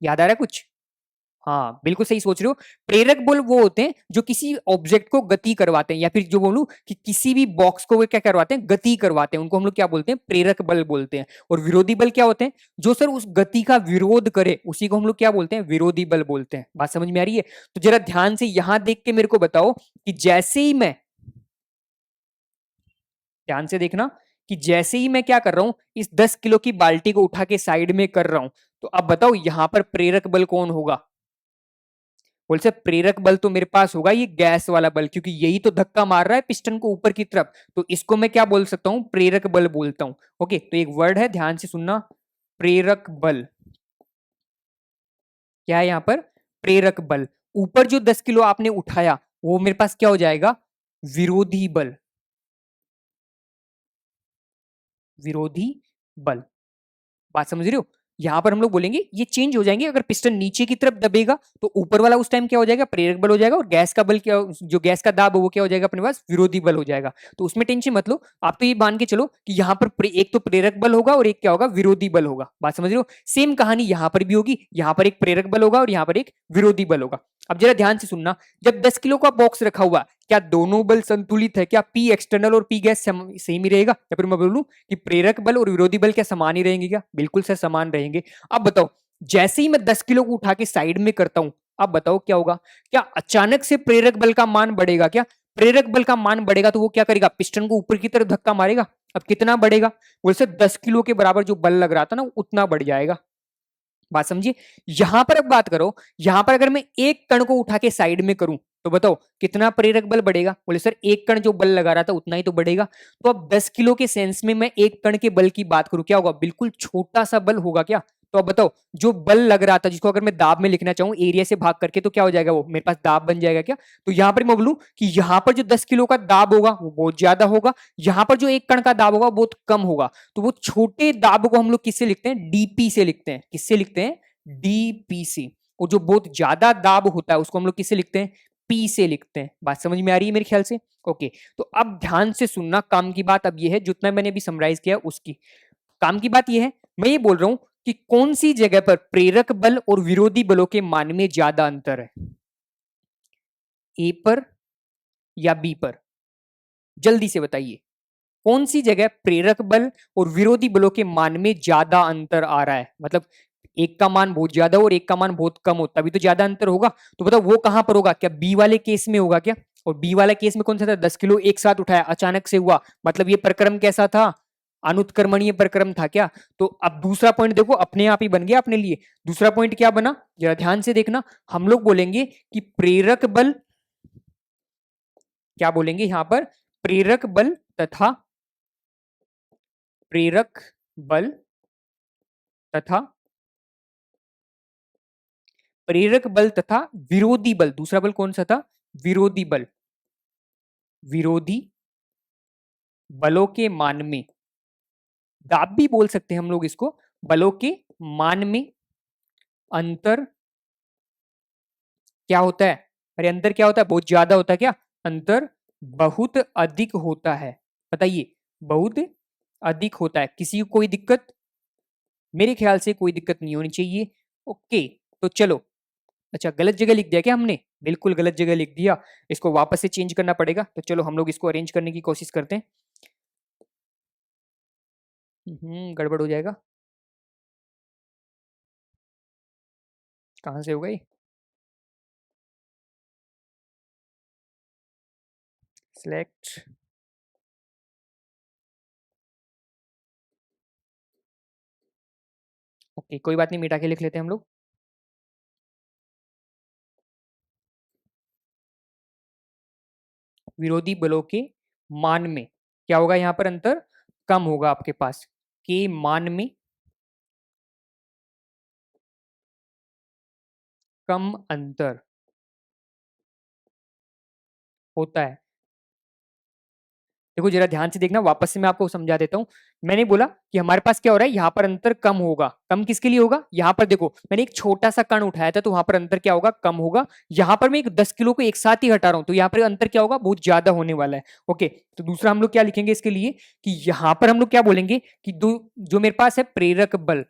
याद आ रहा है कुछ? हाँ बिल्कुल सही सोच रहे हो। प्रेरक बल वो होते हैं जो किसी ऑब्जेक्ट को गति करवाते हैं, या फिर जो बोलूं कि किसी भी बॉक्स को वो क्या करवाते हैं, गति करवाते हैं, उनको हम लोग क्या बोलते हैं, प्रेरक बल बोलते हैं। और विरोधी बल क्या होते हैं, जो सर उस गति का विरोध करे उसी को हम लोग क्या बोलते हैं, विरोधी बल बोलते हैं। बात समझ में आ रही है? तो जरा ध्यान से यहां देख के मेरे को बताओ कि जैसे ही मैं, ध्यान से देखना, कि जैसे ही मैं क्या कर रहा हूं, इस 10 किलो की बाल्टी को उठा के साइड में कर रहा हूं, तो अब बताओ यहां पर प्रेरक बल कौन होगा? बोल से प्रेरक बल तो मेरे पास होगा ये गैस वाला बल, क्योंकि यही तो धक्का मार रहा है पिस्टन को ऊपर की तरफ, तो इसको मैं क्या बोल सकता हूं, प्रेरक बल बोलता हूं। ओके, तो एक वर्ड है, ध्यान से सुनना, प्रेरक बल। क्या है यहां पर? प्रेरक बल। ऊपर जो 10 किलो आपने उठाया वो मेरे पास क्या हो जाएगा, विरोधी बल। विरोधी बल। बात समझ रहे हो? यहां पर हम लोग बोलेंगे ये चेंज हो जाएंगे, अगर पिस्टन नीचे की तरफ दबेगा तो ऊपर वाला उस टाइम क्या हो जाएगा, प्रेरक बल हो जाएगा, और गैस का बल क्या, जो गैस का दाब है वो क्या हो जाएगा अपने पास, विरोधी बल हो जाएगा। तो उसमें टेंशन मत लो, आप तो ये मान के चलो कि यहाँ पर एक तो प्रेरक बल होगा और एक क्या होगा, विरोधी बल होगा। बात समझ रहे हो? सेम कहानी यहां पर भी होगी, यहां पर एक प्रेरक बल होगा और यहां पर एक विरोधी बल होगा। अब जरा ध्यान से सुनना, जब 10 किलो का बॉक्स रखा हुआ, क्या दोनों बल संतुलित है? क्या पी एक्सटर्नल और पी गैस सेम ही रहेगा, या फिर मैं बोलूं कि प्रेरक बल और विरोधी बल क्या समान ही रहेंगे? क्या बिल्कुल सर समान रहेंगे। अब बताओ, जैसे ही मैं 10 किलो को उठा के साइड में करता हूं, अब बताओ क्या होगा? क्या अचानक से प्रेरक बल का मान बढ़ेगा? क्या प्रेरक बल का मान बढ़ेगा तो वो क्या करेगा, पिस्टन को ऊपर की तरफ धक्का मारेगा। अब कितना बढ़ेगा? वैसे 10 किलो के बराबर जो बल लग रहा था ना उतना बढ़ जाएगा। बात समझिए? यहां पर अब बात करो, यहां पर अगर मैं एक कण को उठा के साइड में करूं तो बताओ कितना प्रेरक बल बढ़ेगा? बोले सर एक कण जो बल लगा रहा था उतना ही तो बढ़ेगा। तो अब 10 किलो के सेंस में मैं एक कण के बल की बात करूं, क्या होगा, बिल्कुल छोटा सा बल होगा। क्या? तो अब बताओ, जो बल लग रहा था जिसको अगर मैं दाब में लिखना चाहूं एरिया से भाग करके, तो क्या हो जाएगा, वो मेरे पास दाब बन जाएगा। क्या? तो यहां पर मैं बोलूं कि यहां पर जो 10 किलो का दाब होगा वो बहुत ज्यादा होगा, यहां पर जो एक कण का दाब होगा वो बहुत कम होगा। तो वो छोटे दाब को हम लोग किससे लिखते हैं, डीपी से लिखते हैं। किससे लिखते हैं? डीपीसी। और जो बहुत ज्यादा दाब होता है उसको हम लोग किससे लिखते हैं, पी से लिखते हैं। बात समझ में आ रही है मेरे ख्याल से? ओके, तो अब ध्यान से सुनना, काम की बात अब ये है, जितना मैंने अभी समराइज किया उसकी काम की बात ये है, मैं ये बोल रहा हूं कि कौन सी जगह पर प्रेरक बल और विरोधी बलों के मान में ज्यादा अंतर है, ए पर या बी पर? जल्दी से बताइए, कौन सी जगह प्रेरक बल और विरोधी बलों के मान में ज्यादा अंतर आ रहा है? मतलब एक का मान बहुत ज्यादा और एक का मान बहुत कम हो, तभी तो ज्यादा अंतर होगा। तो बताओ वो कहां पर होगा? क्या बी वाले केस में होगा? क्या? और बी वाले केस में कौन सा था, 10 किलो एक साथ उठाया, अचानक से हुआ, मतलब ये प्रक्रम कैसा था, अनुत्क्रमणीय प्रक्रम था। क्या? तो अब दूसरा पॉइंट देखो, अपने आप ही बन गया अपने लिए। दूसरा पॉइंट क्या बना, जरा ध्यान से देखना, हम लोग बोलेंगे कि प्रेरक बल, क्या बोलेंगे यहां पर, प्रेरक बल तथा, प्रेरक बल तथा प्रेरक बल तथा विरोधी बल, दूसरा बल कौन सा था, विरोधी बल, विरोधी बलों के मान में, दाब भी बोल सकते हैं हम लोग इसको, बलों के मान में अंतर क्या होता है? अरे अंतर क्या होता है, बहुत ज्यादा होता है। क्या? अंतर बहुत अधिक होता है। बताइए, बहुत अधिक होता है। किसी को कोई दिक्कत? मेरे ख्याल से कोई दिक्कत नहीं होनी चाहिए। ओके, तो चलो, अच्छा गलत जगह लिख दिया क्या हमने? बिल्कुल गलत जगह लिख दिया, इसको वापस से चेंज करना पड़ेगा। तो चलो हम लोग इसको अरेंज करने की कोशिश करते हैं। गड़बड़ हो जाएगा, कहाँ से होगा ये? सिलेक्ट, ओके कोई बात नहीं, मिटा के लिख लेते हैं हम लोग। विरोधी बलों के मान में क्या होगा यहाँ पर, अंतर कम होगा आपके पास, के मान में कम अंतर होता है। देखो जरा ध्यान से देखना, वापस से मैं आपको समझा देता हूं। मैंने बोला कि हमारे पास क्या हो रहा है, यहाँ पर अंतर कम होगा। कम किसके लिए होगा? यहाँ पर देखो मैंने एक छोटा सा कण उठाया था तो वहां पर अंतर क्या होगा, कम होगा। यहाँ पर मैं एक 10 किलो को एक साथ ही हटा रहा हूं तो यहाँ पर अंतर क्या होगा, बहुत ज्यादा होने वाला है। ओके, तो दूसरा हम लोग क्या लिखेंगे इसके लिए, कि यहाँ पर हम लोग क्या बोलेंगे कि जो मेरे पास है प्रेरक बल,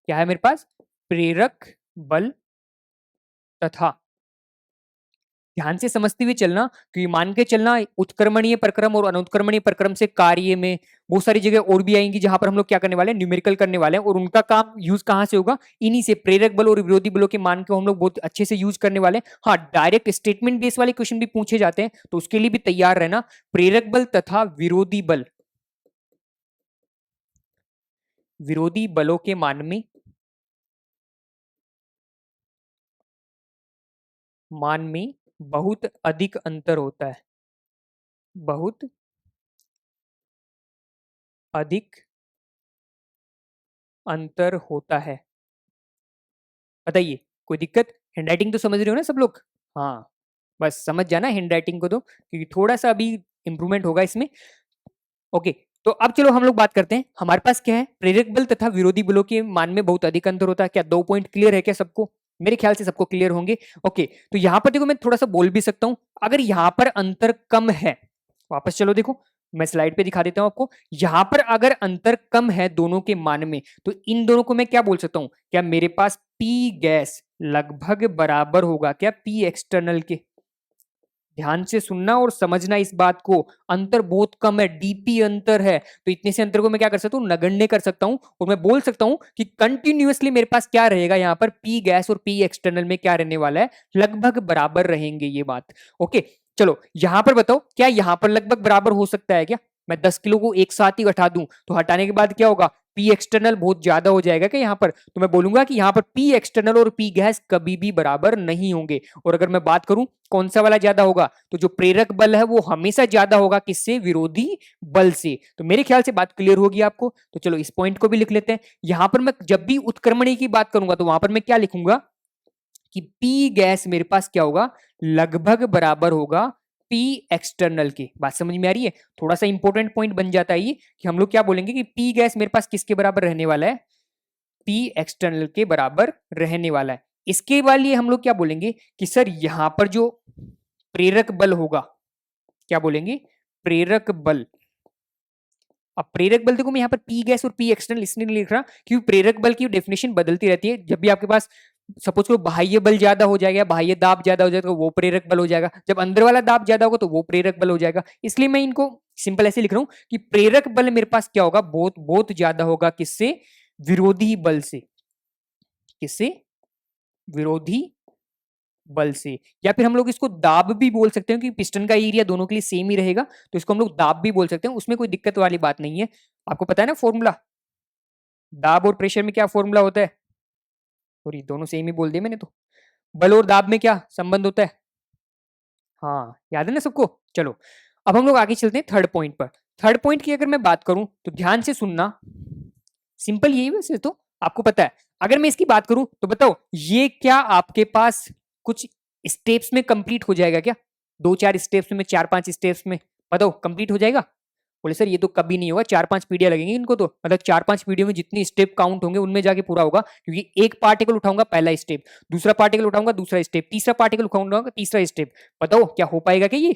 क्या है मेरे पास, प्रेरक बल तथा, ध्यान से समझते हुए चलना, कि मान के चलना उत्क्रमणीय प्रक्रम और अनुत्क्रमणीय प्रक्रम से कार्य में बहुत सारी जगह और भी आएंगी जहां पर हम लोग क्या करने वाले हैं, न्यूमेरिकल करने वाले हैं, और उनका काम यूज कहां से होगा, इन्हीं से प्रेरक बल और विरोधी बलों के मान को हम लोग बहुत अच्छे से यूज करने वाले हैं। हाँ, डायरेक्ट स्टेटमेंट बेस वाले क्वेश्चन भी पूछे जाते हैं, तो उसके लिए भी तैयार रहना। प्रेरक बल तथा विरोधी बल, विरोधी बलों के मान में बहुत अधिक अंतर होता है, बहुत अधिक अंतर होता है। बताइए, कोई दिक्कत? हैंडराइटिंग तो समझ रहे हो ना सब लोग? हाँ, बस समझ जाना हैंडराइटिंग को, तो क्योंकि थोड़ा सा अभी इंप्रूवमेंट होगा इसमें। ओके, तो अब चलो हम लोग बात करते हैं, हमारे पास क्या है, प्रेरक बल तथा विरोधी बलों के मान में बहुत अधिक अंतर होता है। क्या 2 पॉइंट क्लियर है क्या सबको? मेरे ख्याल से सबको क्लियर होंगे। ओके, तो यहां पर देखो मैं थोड़ा सा बोल भी सकता हूं, अगर यहां पर अंतर कम है, वापस चलो देखो, मैं स्लाइड पे दिखा देता हूं आपको, यहां पर अगर अंतर कम है दोनों के मान में, तो इन दोनों को मैं क्या बोल सकता हूं, क्या मेरे पास पी गैस लगभग बराबर होगा क्या पी एक्सटर्नल के? ध्यान से सुनना और समझना इस बात को, अंतर बहुत कम है, डीपी अंतर है, तो इतने से अंतर को मैं क्या कर सकता हूँ, नगण्य कर सकता हूँ, और मैं बोल सकता हूँ कि कंटिन्यूअसली मेरे पास क्या रहेगा, यहाँ पर पी गैस और पी एक्सटर्नल में क्या रहने वाला है, लगभग बराबर रहेंगे, ये बात। ओके, चलो यहां पर बताओ, क्या यहां पर लगभग बराबर हो सकता है क्या? मैं 10 किलो को एक साथ ही हटा दूं, तो हटाने के बाद क्या होगा, पी एक्सटर्नल बहुत ज्यादा हो जाएगा क्या यहाँ पर? तो मैं बोलूंगा कि यहाँ पर पी एक्सटर्नल और पी गैस कभी भी बराबर नहीं होंगे। और अगर मैं बात करूं कौन सा वाला ज्यादा होगा, तो जो प्रेरक बल है वो हमेशा ज्यादा होगा किससे, विरोधी बल से। तो मेरे ख्याल से बात क्लियर होगी आपको। तो चलो इस पॉइंट को भी लिख लेते हैं। यहां पर मैं जब भी उत्क्रमणी की बात करूंगा तो वहां पर मैं क्या लिखूंगा, कि पी गैस मेरे पास क्या होगा, लगभग बराबर होगा पी एक्सटर्नल के। बात समझ में आ रही है? थोड़ा सा इंपॉर्टेंट पॉइंट बन जाता है ये, कि हम लोग क्या बोलेंगे कि पी गैस मेरे पास किसके बराबर रहने वाला है, पी एक्सटर्नल के बराबर रहने वाला है। इसके लिए हम लोग क्या बोलेंगे कि सर यहां पर जो प्रेरक बल होगा, क्या बोलेंगे, प्रेरक बल। अब प्रेरक बल देखो, मैं यहाँ पर पी गैस और पी एक्सटर्नल इसलिए नहीं लिख रहा क्योंकि प्रेरक बल की डेफिनेशन बदलती रहती है। जब भी आपके पास सपोज करो बाह्य बल ज्यादा हो जाएगा, बाह्य दाब ज्यादा हो जाएगा, तो वो प्रेरक बल हो जाएगा। जब अंदर वाला दाब ज्यादा होगा तो वो प्रेरक बल हो जाएगा। इसलिए मैं इनको सिंपल ऐसे लिख रहा हूं कि प्रेरक बल मेरे पास क्या होगा, बहुत बहुत ज्यादा होगा किससे, विरोधी बल से। किससे? विरोधी बल से। या फिर हम लोग इसको दाब भी बोल सकते हैं, कि पिस्टन का एरिया दोनों के लिए सेम ही रहेगा, तो इसको हम लोग दाब भी बोल सकते हैं, उसमें कोई दिक्कत वाली बात नहीं है। आपको पता है ना फॉर्मूला, दाब और प्रेशर में क्या फॉर्मूला होता है, सॉरी दोनों सेम ही बोल दिए मैंने तो। बल और दाब में क्या संबंध होता है, हाँ याद है ना सबको। चलो अब हम लोग आगे चलते हैं थर्ड पॉइंट पर। थर्ड पॉइंट की अगर मैं बात करूं तो ध्यान से सुनना, सिंपल यही वैसे तो आपको पता है। अगर मैं इसकी बात करूं तो बताओ, ये क्या आपके पास कुछ स्टेप्स में कंप्लीट हो जाएगा क्या, 2-4 स्टेप्स में, 4-5 स्टेप्स में, बताओ कंप्लीट हो जाएगा? बोले सर ये तो कभी नहीं होगा, 4-5 पीढ़ियां लगेंगी इनको, तो मतलब 4-5 पीढ़ियों में जितनी स्टेप काउंट होंगे उनमें जाके पूरा होगा। क्योंकि एक पार्टिकल उठाऊंगा पहला स्टेप, दूसरा पार्टिकल उठाऊंगा दूसरा स्टेप, तीसरा पार्टिकल उठाऊंगा तीसरा स्टेप। बताओ क्या हो पाएगा क्या ये?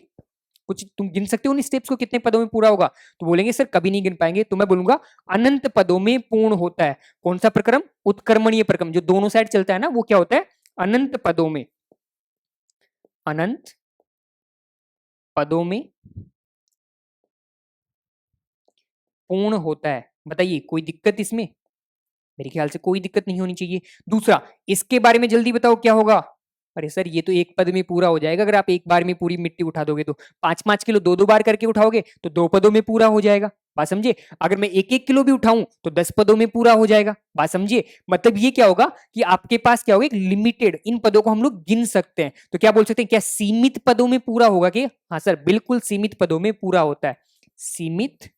कुछ तुम गिन सकते हो उन स्टेप्स को कितने पदों में पूरा होगा? तो बोलेंगे सर कभी नहीं गिन पाएंगे। तो मैं बोलूंगा अनंत पदों में पूर्ण होता है। कौन सा प्रक्रम? उत्क्रमणीय प्रक्रम, जो दोनों साइड चलता है ना, वो क्या होता है, अनंत पदों में, अनंत पदों में पूर्ण होता है। बताइए कोई दिक्कत इसमें? मेरे ख्याल से कोई दिक्कत नहीं होनी चाहिए। दूसरा, इसके बारे में जल्दी बताओ क्या होगा। अरे सर ये तो एक पद में पूरा हो जाएगा, अगर आप एक बार में पूरी मिट्टी उठा दोगे तो 5-5 किलो 2-2 बार करके उठाओगे तो 2 पदों में पूरा हो जाएगा। बात समझे? अगर मैं 1-1 किलो भी उठाऊं तो 10 पदों में पूरा हो जाएगा। बात समझिए? मतलब ये क्या होगा कि आपके पास क्या होगा, एक लिमिटेड, इन पदों को हम लोग गिन सकते हैं। तो क्या बोल सकते हैं, क्या सीमित पदों में पूरा होगा क्या? हाँ सर बिल्कुल सीमित पदों में पूरा होता है। सीमित,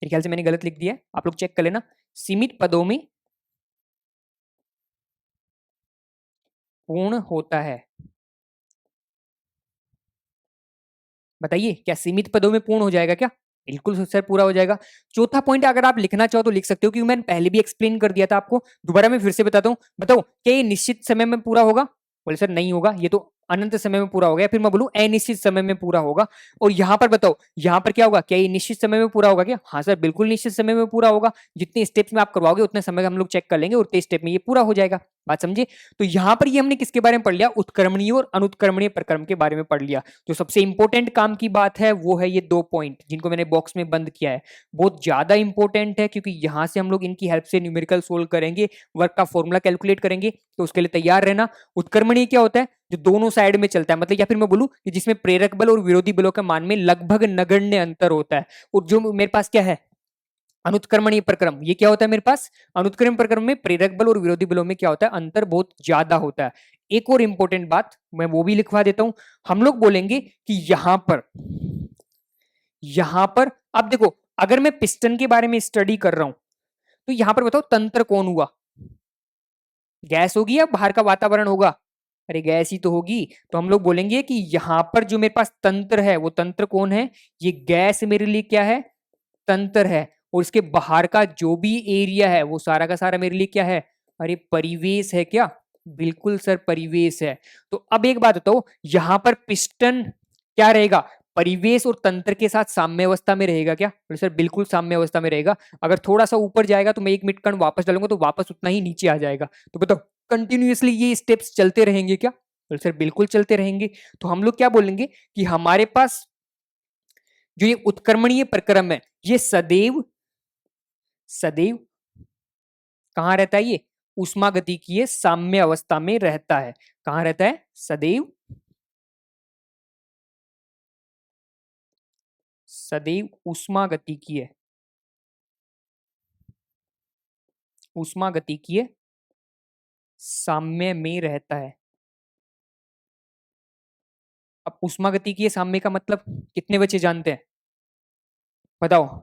मेरे ख्याल से मैंने गलत लिख दिया है, आप लोग चेक कर लेना। सीमित पदों में पूर्ण होता है। बताइए क्या सीमित पदों में पूर्ण हो जाएगा क्या? बिल्कुल सर पूरा हो जाएगा। चौथा पॉइंट अगर आप लिखना चाहो तो लिख सकते हो, क्योंकि मैंने पहले भी एक्सप्लेन कर दिया था आपको, दोबारा मैं फिर से बताता हूँ। बताओ क्या ये निश्चित समय में पूरा होगा? बोले सर नहीं होगा, ये तो अनंत समय में पूरा होगा, या फिर मैं बोलूं अनिश्चित समय में पूरा होगा। और यहाँ पर बताओ, यहाँ पर क्या होगा, क्या ये निश्चित समय में पूरा होगा क्या? हाँ सर, बिल्कुल निश्चित समय में पूरा होगा। जितने स्टेप्स में आप करवाओगे उतने समय हम लोग चेक कर लेंगे, उतने स्टेप में ये पूरा हो जाएगा। बात समझे? तो यहाँ पर ये हमने किसके बारे में पढ़ लिया? उत्क्रमणीय और अनुत्क्रमणीय प्रक्रम के बारे में पढ़ लिया। जो सबसे इंपॉर्टेंट काम की बात है वो है ये 2 पॉइंट जिनको मैंने बॉक्स में बंद किया है। बहुत ज्यादा इंपॉर्टेंट है, क्योंकि यहाँ से हम लोग इनकी हेल्प से न्यूमेरिकल सोल्व करेंगे, वर्क का फॉर्मूला कैलकुलेट करेंगे। तो उसके लिए तैयार रहना। उत्क्रमणीय क्या होता है? जो दोनों साइड में चलता है, मतलब या फिर मैं बोलूं कि जिसमें प्रेरक बल और विरोधी बलों के मान में लगभग नगण्य अंतर होता है। और जो मेरे पास क्या है? अनुत्क्रमणीय प्रक्रम। ये क्या होता है मेरे पास? अनुत्क्रमण प्रक्रम में प्रेरक बल और विरोधी बलों में क्या होता है? अंतर बहुत ज्यादा होता है। एक और इंपॉर्टेंट बात मैं वो भी लिखवा देता हूं। हम लोग बोलेंगे कि यहां पर अब देखो, अगर मैं पिस्टन के बारे में स्टडी कर रहा हूं तो यहां पर बताओ तंत्र कौन हुआ? गैस होगी या बाहर का वातावरण होगा? अरे गैस ही तो होगी। तो हम लोग बोलेंगे कि यहां पर जो मेरे पास तंत्र है वो तंत्र कौन है? ये गैस मेरे लिए क्या है? तंत्र है। और इसके बाहर का जो भी एरिया है वो सारा का सारा मेरे लिए क्या है? अरे परिवेश है क्या? बिल्कुल सर, परिवेश है। तो अब एक बात बताओ, यहां पर पिस्टन क्या रहेगा? परिवेश और तंत्र के साथ साम्य अवस्था में रहेगा क्या? बोले सर बिल्कुल साम्य अवस्था में रहेगा। अगर थोड़ा सा ऊपर जाएगा तो मैं 1 मीटर कण वापस डालूंगा तो वापस उतना ही नीचे आ जाएगा। तो बताओ कंटिन्यूअसली ये स्टेप्स चलते रहेंगे क्या? बोले सर बिल्कुल चलते रहेंगे। तो हम लोग क्या बोलेंगे कि हमारे पास जो ये उत्क्रमणीय प्रक्रम है ये सदैव सदैव कहां रहता है? ये ऊष्मागतिकीय साम्य अवस्था में रहता है। कहां रहता है? सदैव सदैव ऊष्मागतिकीय साम्य में रहता है। अब ऊष्मागतिकीय साम्य का मतलब कितने बच्चे जानते हैं? बताओ।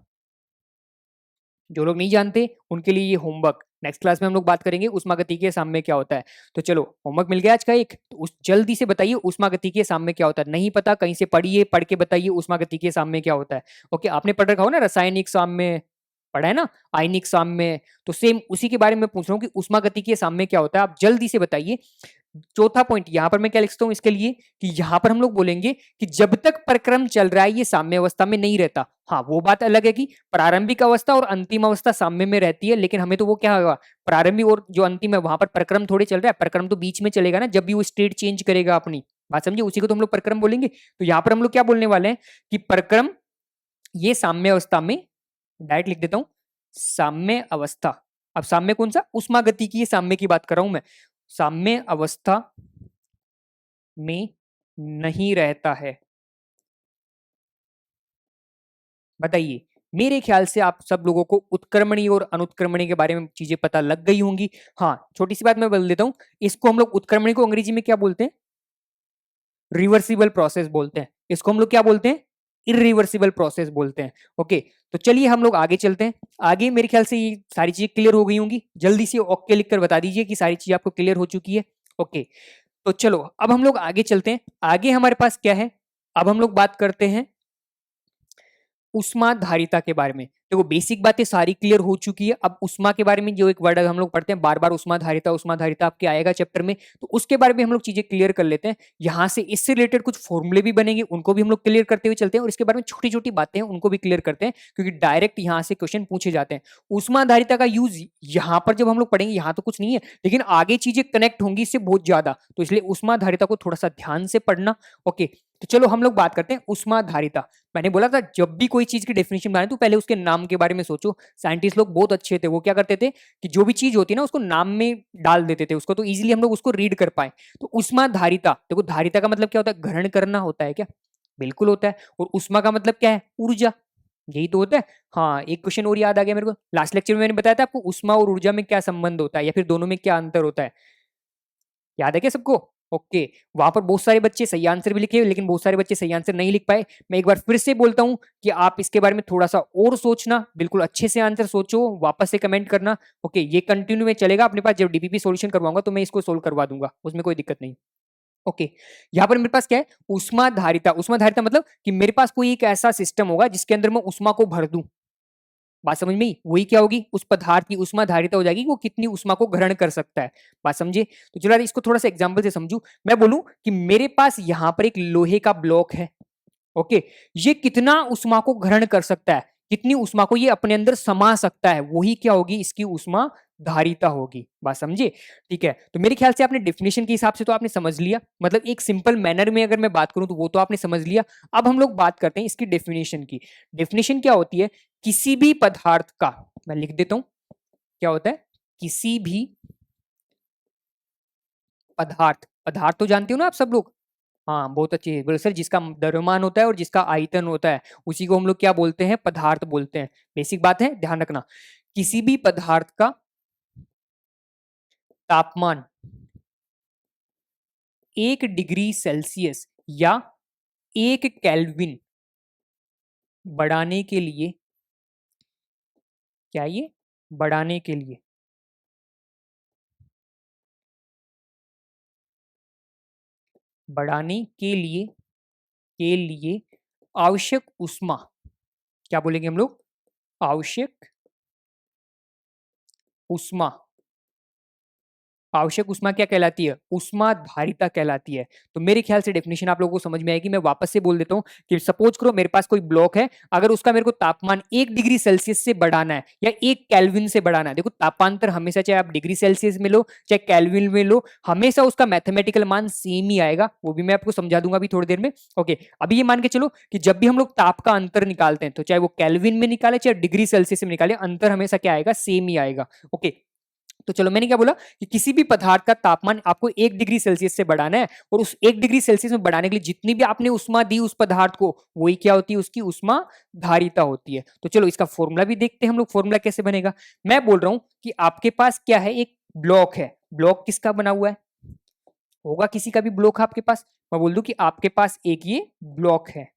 जो लोग नहीं जानते उनके लिए ये होमवर्क, नेक्स्ट क्लास में हम लोग बात करेंगे ऊष्मागतिकीय साम्य क्या होता है। तो चलो होमवर्क मिल गया आज का एक। तो उस जल्दी से बताइए ऊष्मागतिकीय साम्य क्या होता है। नहीं पता कहीं से पढ़िए, पढ़ के बताइए ऊष्मागतिकीय साम्य क्या होता है। ओके, आपने पढ़ रखा हो ना रासायनिक साम्य, पढ़ा है ना, आयनिक साम्य। तो सेम उसी के बारे में पूछ रहा हूँ कि ऊष्मागतिकीय साम्य क्या होता है। आप जल्दी से बताइए। चौथा पॉइंट यहां पर मैं क्या लिखता हूं इसके लिए कि यहां पर हम लोग बोलेंगे कि जब तक प्रक्रम चल रहा है ये साम्य अवस्था में नहीं रहता। हाँ वो बात अलग है कि प्रारंभिक अवस्था और अंतिम अवस्था साम्य में रहती है, लेकिन हमें तो वो क्या होगा, प्रारंभिक और जो अंतिम है वहां पर प्रक्रम थोड़े चल रहा है। प्रक्रम तो बीच में चलेगा ना, जब भी वो स्टेट चेंज करेगा अपनी। बात समझिए, उसी को तो हम लोग प्रक्रम बोलेंगे। तो यहां पर हम लोग क्या बोलने वाले हैं कि प्रक्रम ये साम्य अवस्था में, डायरेक्ट लिख देता हूं साम्य अवस्था। अब साम्य कौन सा? ऊष्मागतिकीय साम्य की बात कर रहा हूं मैं। साम्य अवस्था में नहीं रहता है। बताइए, मेरे ख्याल से आप सब लोगों को उत्क्रमणीय और अनुत्क्रमणीय के बारे में चीजें पता लग गई होंगी। हाँ छोटी सी बात मैं बोल देता हूं, इसको हम लोग उत्क्रमणीय को अंग्रेजी में क्या बोलते हैं? रिवर्सिबल प्रोसेस बोलते हैं। इसको हम लोग क्या बोलते हैं? इरिवर्सिबल प्रोसेस बोलते हैं। ओके, तो चलिए हम लोग आगे चलते हैं। आगे मेरे ख्याल से ये सारी चीजें क्लियर हो गई होंगी। जल्दी से ओके लिखकर बता दीजिए कि सारी चीजें आपको क्लियर हो चुकी है। ओके, तो चलो अब हम लोग आगे चलते हैं। आगे हमारे पास क्या है? अब हम लोग बात करते हैं उष्माधारिता के बारे में। देखो बेसिक बातें सारी क्लियर हो चुकी है। अब उष्मा के बारे में जो एक वर्ड हम लोग पढ़ते हैं बार बार, उष्माधारिता उष्माधारिता आपके आएगा चैप्टर में, तो उसके बारे में हम लोग चीजें क्लियर कर लेते हैं। यहां से इससे रिलेटेड कुछ फॉर्मूले भी बनेंगे, उनको भी हम लोग क्लियर करते हुए चलते हैं, और इसके बारे में छोटी छोटी बातें हैं उनको भी क्लियर करते हैं, क्योंकि डायरेक्ट यहां से क्वेश्चन पूछे जाते हैं। उष्माधारिता का यूज यहाँ पर जब हम लोग पढ़ेंगे, यहाँ तो कुछ नहीं है, लेकिन आगे चीजें कनेक्ट होंगी इससे बहुत ज्यादा, तो इसलिए उष्माधारिता को थोड़ा सा ध्यान से पढ़ना। ओके, तो चलो हम लोग बात करते हैं उष्माधारिता। मैंने बोला था जब भी कोई चीज की डेफिनेशन बनाए तो पहले उसके नाम के बारे में सोचो। साइंटिस्ट लोग बहुत अच्छे थे, वो क्या करते थे कि जो भी चीज होती है ना उसको नाम में डाल देते थे उसको, तो इजीली हम लोग उसको रीड कर पाए। तो उष्माधारिता, देखो धारिता का मतलब क्या होता है? ग्रहण करना होता है क्या? बिल्कुल होता है। और उष्मा का मतलब क्या है? ऊर्जा, यही तो होता है। हाँ एक क्वेश्चन और याद आ गया मेरे को, लास्ट लेक्चर में मैंने बताया था आपको उष्मा और ऊर्जा में क्या संबंध होता है, या फिर दोनों में क्या अंतर होता है। याद है क्या सबको? ओके, वहां पर बहुत सारे बच्चे सही आंसर भी लिखे, लेकिन बहुत सारे बच्चे सही आंसर नहीं लिख पाए। मैं एक बार फिर से बोलता हूं कि आप इसके बारे में थोड़ा सा और सोचना, बिल्कुल अच्छे से आंसर सोचो, वापस से कमेंट करना। ओके, ये कंटिन्यू में चलेगा अपने पास। जब डीपीपी सॉल्यूशन करवाऊंगा तो मैं इसको सोल्व करवा दूंगा, उसमें कोई दिक्कत नहीं। ओके, यहाँ पर मेरे पास क्या है? उष्माधारिता। उष्माधारिता मतलब कि मेरे पास कोई एक ऐसा सिस्टम होगा जिसके अंदर मैं उष्मा को भर दूं। बात समझ में आई? वही क्या होगी, उस पदार्थ की उष्मा धारिता हो जाएगी, वो कितनी उष्मा को ग्रहण कर सकता है। बात समझे? तो चलो यार इसको थोड़ा सा एग्जांपल से समझू। मैं बोलूं कि मेरे पास यहां पर एक लोहे का ब्लॉक है, ओके, ये कितना उष्मा को ग्रहण कर सकता है, कितनी उष्मा को ये अपने अंदर समा सकता है, वही क्या होगी, इसकी उष्मा धारिता होगी। बात समझे? ठीक है, तो मेरे ख्याल से आपने डेफिनेशन के हिसाब से तो आपने समझ लिया, मतलब एक सिंपल मैनर में अगर मैं बात करूं तो वो तो आपने समझ लिया। अब हम लोग बात करते हैं इसकी डेफिनेशन की। डेफिनेशन क्या होती है, किसी भी पदार्थ का, मैं लिख देता हूं क्या होता है, किसी भी पदार्थ, पदार्थ तो जानते हो ना आप सब लोग। हाँ बहुत अच्छी है, बोले सर जिसका द्रव्यमान होता है और जिसका आयतन होता है उसी को हम लोग क्या बोलते हैं, पदार्थ बोलते हैं। बेसिक बात है, ध्यान रखना। किसी भी पदार्थ का तापमान 1 डिग्री सेल्सियस या 1 केल्विन बढ़ाने के लिए, क्या ये, बढ़ाने के लिए, बढ़ाने के लिए आवश्यक उष्मा, क्या बोलेंगे हम लोग, आवश्यक उष्मा, आवश्यक उष्मा क्या कहलाती है, उष्मा धारिता कहलाती है। तो मेरे ख्याल से डेफिनेशन आप लोगों को समझ में आएगी। मैं वापस से बोल देता हूं कि सपोज करो मेरे पास कोई ब्लॉक है, अगर उसका मेरे को तापमान 1 डिग्री सेल्सियस से बढ़ाना है या 1 केल्विन से बढ़ाना है, देखो तापांतर हमेशा, चाहे आप डिग्री सेल्सियस में लो चाहे केल्विन में लो, हमेशा उसका मैथमेटिकल मान सेम ही आएगा। वो भी मैं आपको समझा दूंगा अभी थोड़ी देर में। ओके, अभी ये मान के चलो कि जब भी हम लोग ताप का अंतर निकालते हैं, तो चाहे वो केल्विन में निकाले चाहे डिग्री सेल्सियस में निकाले, अंतर हमेशा क्या आएगा, सेम ही आएगा। ओके, तो चलो मैंने क्या बोला कि किसी भी पदार्थ का तापमान आपको 1 डिग्री सेल्सियस से बढ़ाना है, और उस 1 डिग्री सेल्सियस में बढ़ाने के लिए जितनी भी आपने उष्मा दी उस पदार्थ को, वही क्या होती है, उसकी उष्मा धारिता होती है। तो चलो इसका फॉर्मूला भी देखते हैं हम लोग, फॉर्मूला कैसे बनेगा। मैं बोल रहा हूं कि आपके पास क्या है, एक ब्लॉक है। ब्लॉक किसका बना हुआ है, होगा किसी का भी ब्लॉक है आपके पास। मैं बोल दूं कि आपके पास एक ये ब्लॉक है,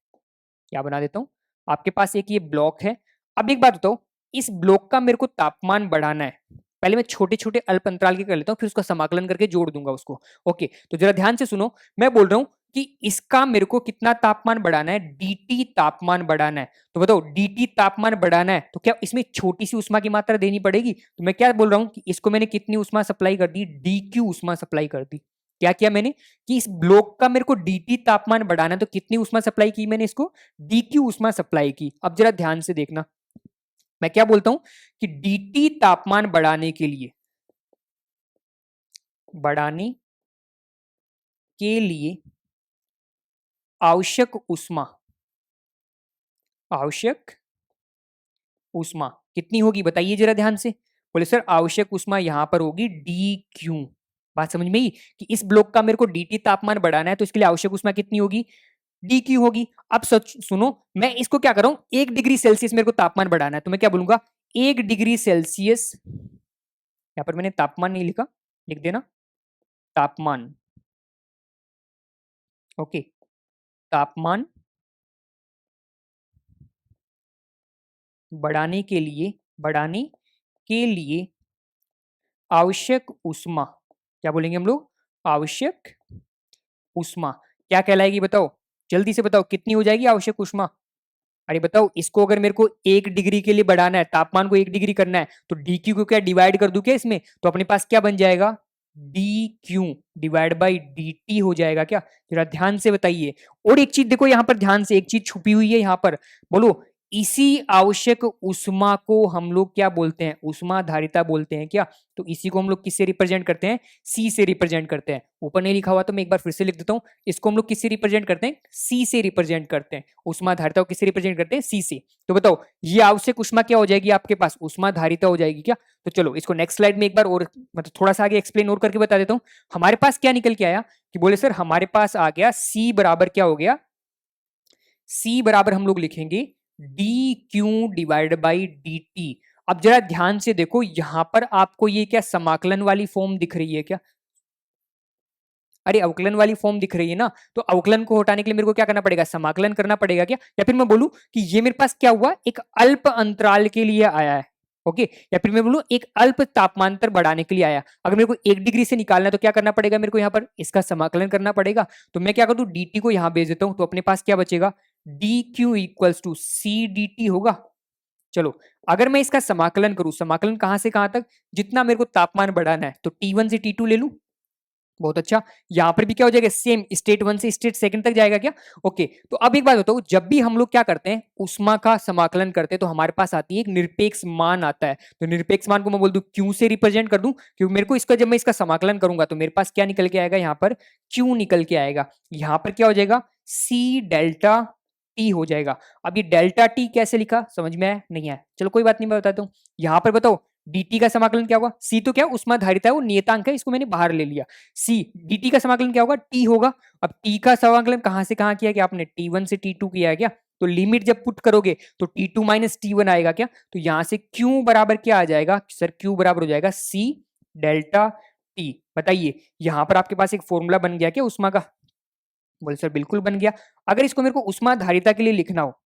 क्या बना देता हूं, आपके पास एक ये ब्लॉक है। अब एक बात बताओ, इस ब्लॉक का मेरे को तापमान बढ़ाना है, पहले मैं छोटे छोटे अल्प अंतराल के कर लेता हूं, फिर उसका समाकलन करके जोड़ दूंगा उसको। ओके, तो जरा ध्यान से सुनो, मैं बोल रहा हूं कि इसका मेरे को कितना तापमान बढ़ाना है, डीटी तापमान बढ़ाना है। तो बताओ डीटी तापमान बढ़ाना है तो क्या इसमें छोटी सी उष्मा की मात्रा देनी पड़ेगी। तो मैं क्या बोल रहा हूं कि इसको मैंने कितनी उष्मा सप्लाई कर दी, डी क्यू उष्मा सप्लाई कर दी। क्या किया मैंने कि इस ब्लॉक का मेरे को डीटी तापमान बढ़ाना है, तो कितनी उष्मा सप्लाई की मैंने इसको, डीक्यू उष्मा सप्लाई की। अब जरा ध्यान से देखना, मैं क्या बोलता हूं कि डीटी तापमान बढ़ाने के लिए आवश्यक उष्मा, आवश्यक उष्मा कितनी होगी बताइए जरा ध्यान से। बोले सर आवश्यक उष्मा यहां पर होगी डी क्यू। बात समझ में आई कि इस ब्लॉक का मेरे को डीटी तापमान बढ़ाना है, तो इसके लिए आवश्यक उष्मा कितनी होगी, डी क्यू होगी। अब सच सुनो, मैं इसको क्या कर रहा हूं, 1 डिग्री सेल्सियस मेरे को तापमान बढ़ाना है, तो मैं क्या बोलूंगा, 1 डिग्री सेल्सियस, यहां पर मैंने तापमान नहीं लिखा, लिख देना तापमान। ओके, तापमान बढ़ाने के लिए आवश्यक उष्मा, क्या बोलेंगे हम लोग, आवश्यक उष्मा क्या कहलाएगी बताओ, जल्दी से बताओ कितनी हो जाएगी आवश्यक उष्मा। अरे बताओ, इसको अगर मेरे को 1 डिग्री के लिए बढ़ाना है, तापमान को 1 डिग्री करना है, तो डी क्यू को क्या डिवाइड कर दूं क्या इसमें, तो अपने पास क्या बन जाएगा, D Q divide by D T हो जाएगा क्या। जरा ध्यान से बताइए। और एक चीज देखो यहाँ पर ध्यान से, एक चीज छुपी हुई है यहाँ पर, बोलो इसी आवश्यक उष्मा को हम लोग क्या बोलते हैं, उष्मा धारिता बोलते हैं क्या। तो इसी को हम लोग किससे रिप्रेजेंट करते हैं, सी से रिप्रेजेंट करते हैं। ऊपर नहीं लिखा हुआ तो मैं एक बार फिर से लिख देता हूं, इसको हम लोग किससे रिप्रेजेंट करते हैं, सी से रिप्रेजेंट करते हैं। उष्मा धारिता को किससे रिप्रेजेंट करते हैं, सी से। तो बताओ ये आवश्यक उष्मा क्या हो जाएगी आपके पास, उष्मा धारिता हो जाएगी क्या। तो चलो इसको नेक्स्ट स्लाइड में एक बार और मतलब थोड़ा सा आगे एक्सप्लेन और करके बता देता हूं। हमारे पास क्या निकल के आया कि बोले सर हमारे पास आ गया सी बराबर क्या हो गया, सी बराबर हम लोग लिखेंगे D Q divide by D T. अब जरा ध्यान से देखो, यहां पर आपको ये क्या समाकलन वाली फॉर्म दिख रही है क्या, अरे अवकलन वाली फॉर्म दिख रही है ना। तो अवकलन को हटाने के लिए मेरे को क्या करना पड़ेगा, समाकलन करना पड़ेगा क्या। या फिर मैं बोलूं कि ये मेरे पास क्या हुआ, एक अल्प अंतराल के लिए आया है। ओके, या फिर मैं बोलूं एक अल्प तापमांतर बढ़ाने के लिए आया। अगर मेरे को 1 डिग्री से निकालना है तो क्या करना पड़ेगा मेरे को, यहाँ पर इसका समाकलन करना पड़ेगा। तो मैं क्या कर दूं, डी टी को यहां भेज देता हूं, तो अपने पास क्या बचेगा, D Q equals to C D T होगा। चलो, अगर मैं इसका समाकलन करूं, समाकलन कहां से कहां तक, जितना मेरे को तापमान बढ़ाना है, तो T1 से T2 ले लूं। बहुत अच्छा, यहां पर भी क्या हो जाएगा, सेम स्टेट 1 से स्टेट 2 तक जाएगा क्या। ओके, तो अब एक बात बताओ, जब भी हम लोग क्या करते हैं, उष्मा का समाकलन करते हैं, तो हमारे पास आती है एक निरपेक्ष मान आता है। तो निरपेक्ष मान को मैं बोल दूं क्यू से रिप्रेजेंट कर दूं, क्योंकि मेरे को इसका, जब मैं इसका समाकलन करूंगा तो मेरे पास क्या निकल के आएगा, यहाँ पर क्यू निकल के आएगा। यहाँ पर क्या हो जाएगा, सी डेल्टा टी हो जाएगा। अब ये डेल्टा टी कैसे लिखा, समझ में आया नहीं आया, चलो कोई बात नहीं, मैं बताता हूँ। यहाँ पर बताओ dt का समाकलन क्या होगा, c तो क्या उष्माधारिता है, वो नियतांक है, इसको मैंने बाहर ले लिया। c dt का समाकलन क्या होगा, t होगा। अब t का समाकलन कहां से कहां किया, क्या आपने t1 से t2 किया है क्या, तो लिमिट जब पुट करोगे तो t2 माइनस t1 आएगा क्या, तो यहां से q बराबर क्या आ जाएगा सर, q बराबर हो जाएगा c डेल्टा t। बताइए यहां पर आपके पास एक फॉर्मूला बन गया क्या उष्मा का, बोले सर बिल्कुल बन गया। अगर इसको मेरे को उष्माधारिता के लिए लिखना हो,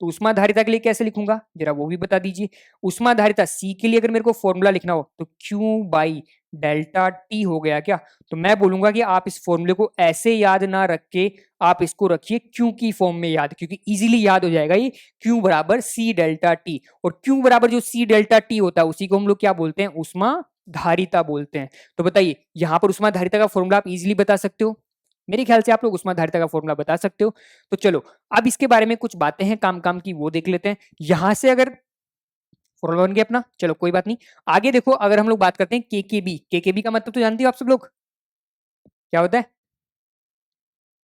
तो उष्माधारिता के लिए कैसे लिखूंगा, जरा वो भी बता दीजिए। उष्माधारिता C के लिए अगर मेरे को फॉर्मूला लिखना हो, तो Q बाई डेल्टा T हो गया क्या। तो मैं बोलूंगा कि आप इस फॉर्मूले को ऐसे याद ना रख के आप इसको रखिए Q की फॉर्म में याद, क्योंकि इजीली याद हो जाएगा ये Q बराबर C डेल्टा T। और Q बराबर जो C डेल्टा T होता है उसी को हम लोग क्या बोलते हैं, उष्माधारिता बोलते हैं। तो बताइए यहाँ पर उष्माधारिता का फॉर्मूला आप इजीली बता सकते हो, मेरे ख्याल से आप लोग उष्माधारिता का फॉर्मूला बता सकते हो। तो चलो अब इसके बारे में कुछ बातें हैं काम काम की, वो देख लेते हैं। यहां से अगर फॉर्मूला बन गया अपना, चलो कोई बात नहीं। आगे देखो, अगर हम लोग बात करते हैं केकेबी, केकेबी का मतलब तो जानते हो आप सब लोग क्या होता है,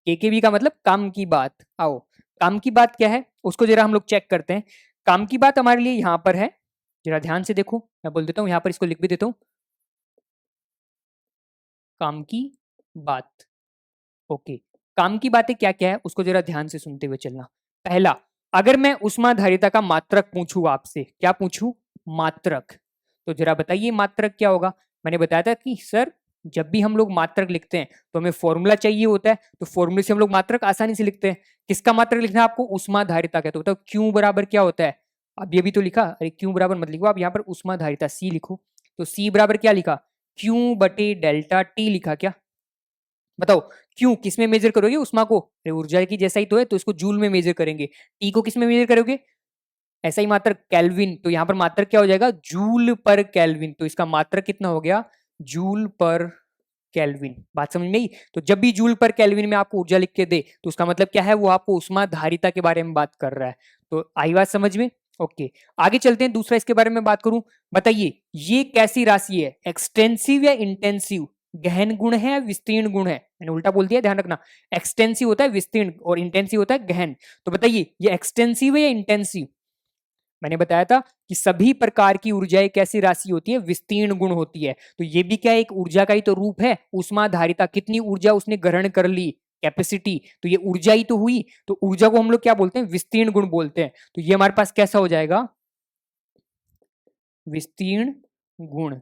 केकेबी का मतलब काम की बात। आओ, काम की बात क्या है उसको जरा हम लोग चेक करते हैं। काम की बात हमारे लिए यहां पर है, जरा ध्यान से देखो, मैं बोल देता हूं, यहां पर इसको लिख भी देता हूं, काम की बात। ओके, काम की बातें क्या क्या है उसको जरा ध्यान से सुनते हुए चलना। पहला, अगर मैं उष्माधारिता का मात्रक पूछूं आपसे, क्या पूछूं, मात्रक, तो जरा बताइए मात्रक क्या होगा। मैंने बताया था कि सर जब भी हम लोग मात्रक लिखते हैं तो हमें फॉर्मूला चाहिए होता है, तो फॉर्मूले से हम लोग मात्रक आसानी से लिखते हैं। किसका मात्रक लिखना है आपको, उष्माधारिता का। तो बताओ क्यू बराबर क्या होता है, अब ये भी तो लिखा, अरे क्यू बराबर मत लिखो आप, यहाँ पर उष्माधारिता सी लिखो। तो सी बराबर क्या लिखा, क्यू बटे डेल्टा टी लिखा क्या। बताओ क्यों, किसमें मेजर करोगे उष्मा को, अरे ऊर्जा की जैसा ही तो है, तो इसको जूल में मेजर करेंगे। टी को किसमें मेजर करोगे, ऐसा ही मात्रक केल्विन, तो यहाँ पर मात्रक क्या हो जाएगा, जूल पर केल्विन। तो इसका मात्रक कितना हो गया, जूल पर केल्विन। बात समझ में आई। तो जब भी जूल पर केल्विन में आपको ऊर्जा लिख के दे, तो उसका मतलब क्या है, वो आपको उष्माधारिता के बारे में बात कर रहा है। तो आई बात समझ में। ओके, आगे चलते हैं, दूसरा इसके बारे में बात करूं। बताइए ये कैसी राशि है, एक्सटेंसिव या इंटेंसिव, गहन गुण है विस्तीर्ण गुण है, मैंने उल्टा बोल दिया, ध्यान रखना। एक्सटेंसिव होता है विस्तीर्ण और इंटेंसिव होता है गहन। तो बताइए ये एक्सटेंसिव है या इंटेंसिव, मैंने बताया था कि सभी प्रकार की ऊर्जा एक ऐसी राशि होती है विस्तीर्ण गुण होती है। तो ये भी क्या एक ऊर्जा का ही तो रूप है, उष्माधारिता, कितनी ऊर्जा उसने ग्रहण कर ली, कैपेसिटी, तो ये ऊर्जा ही तो हुई। तो ऊर्जा को हम लोग क्या बोलते हैं, विस्तीर्ण गुण बोलते हैं। तो ये हमारे पास कैसा हो जाएगा, विस्तीर्ण गुण।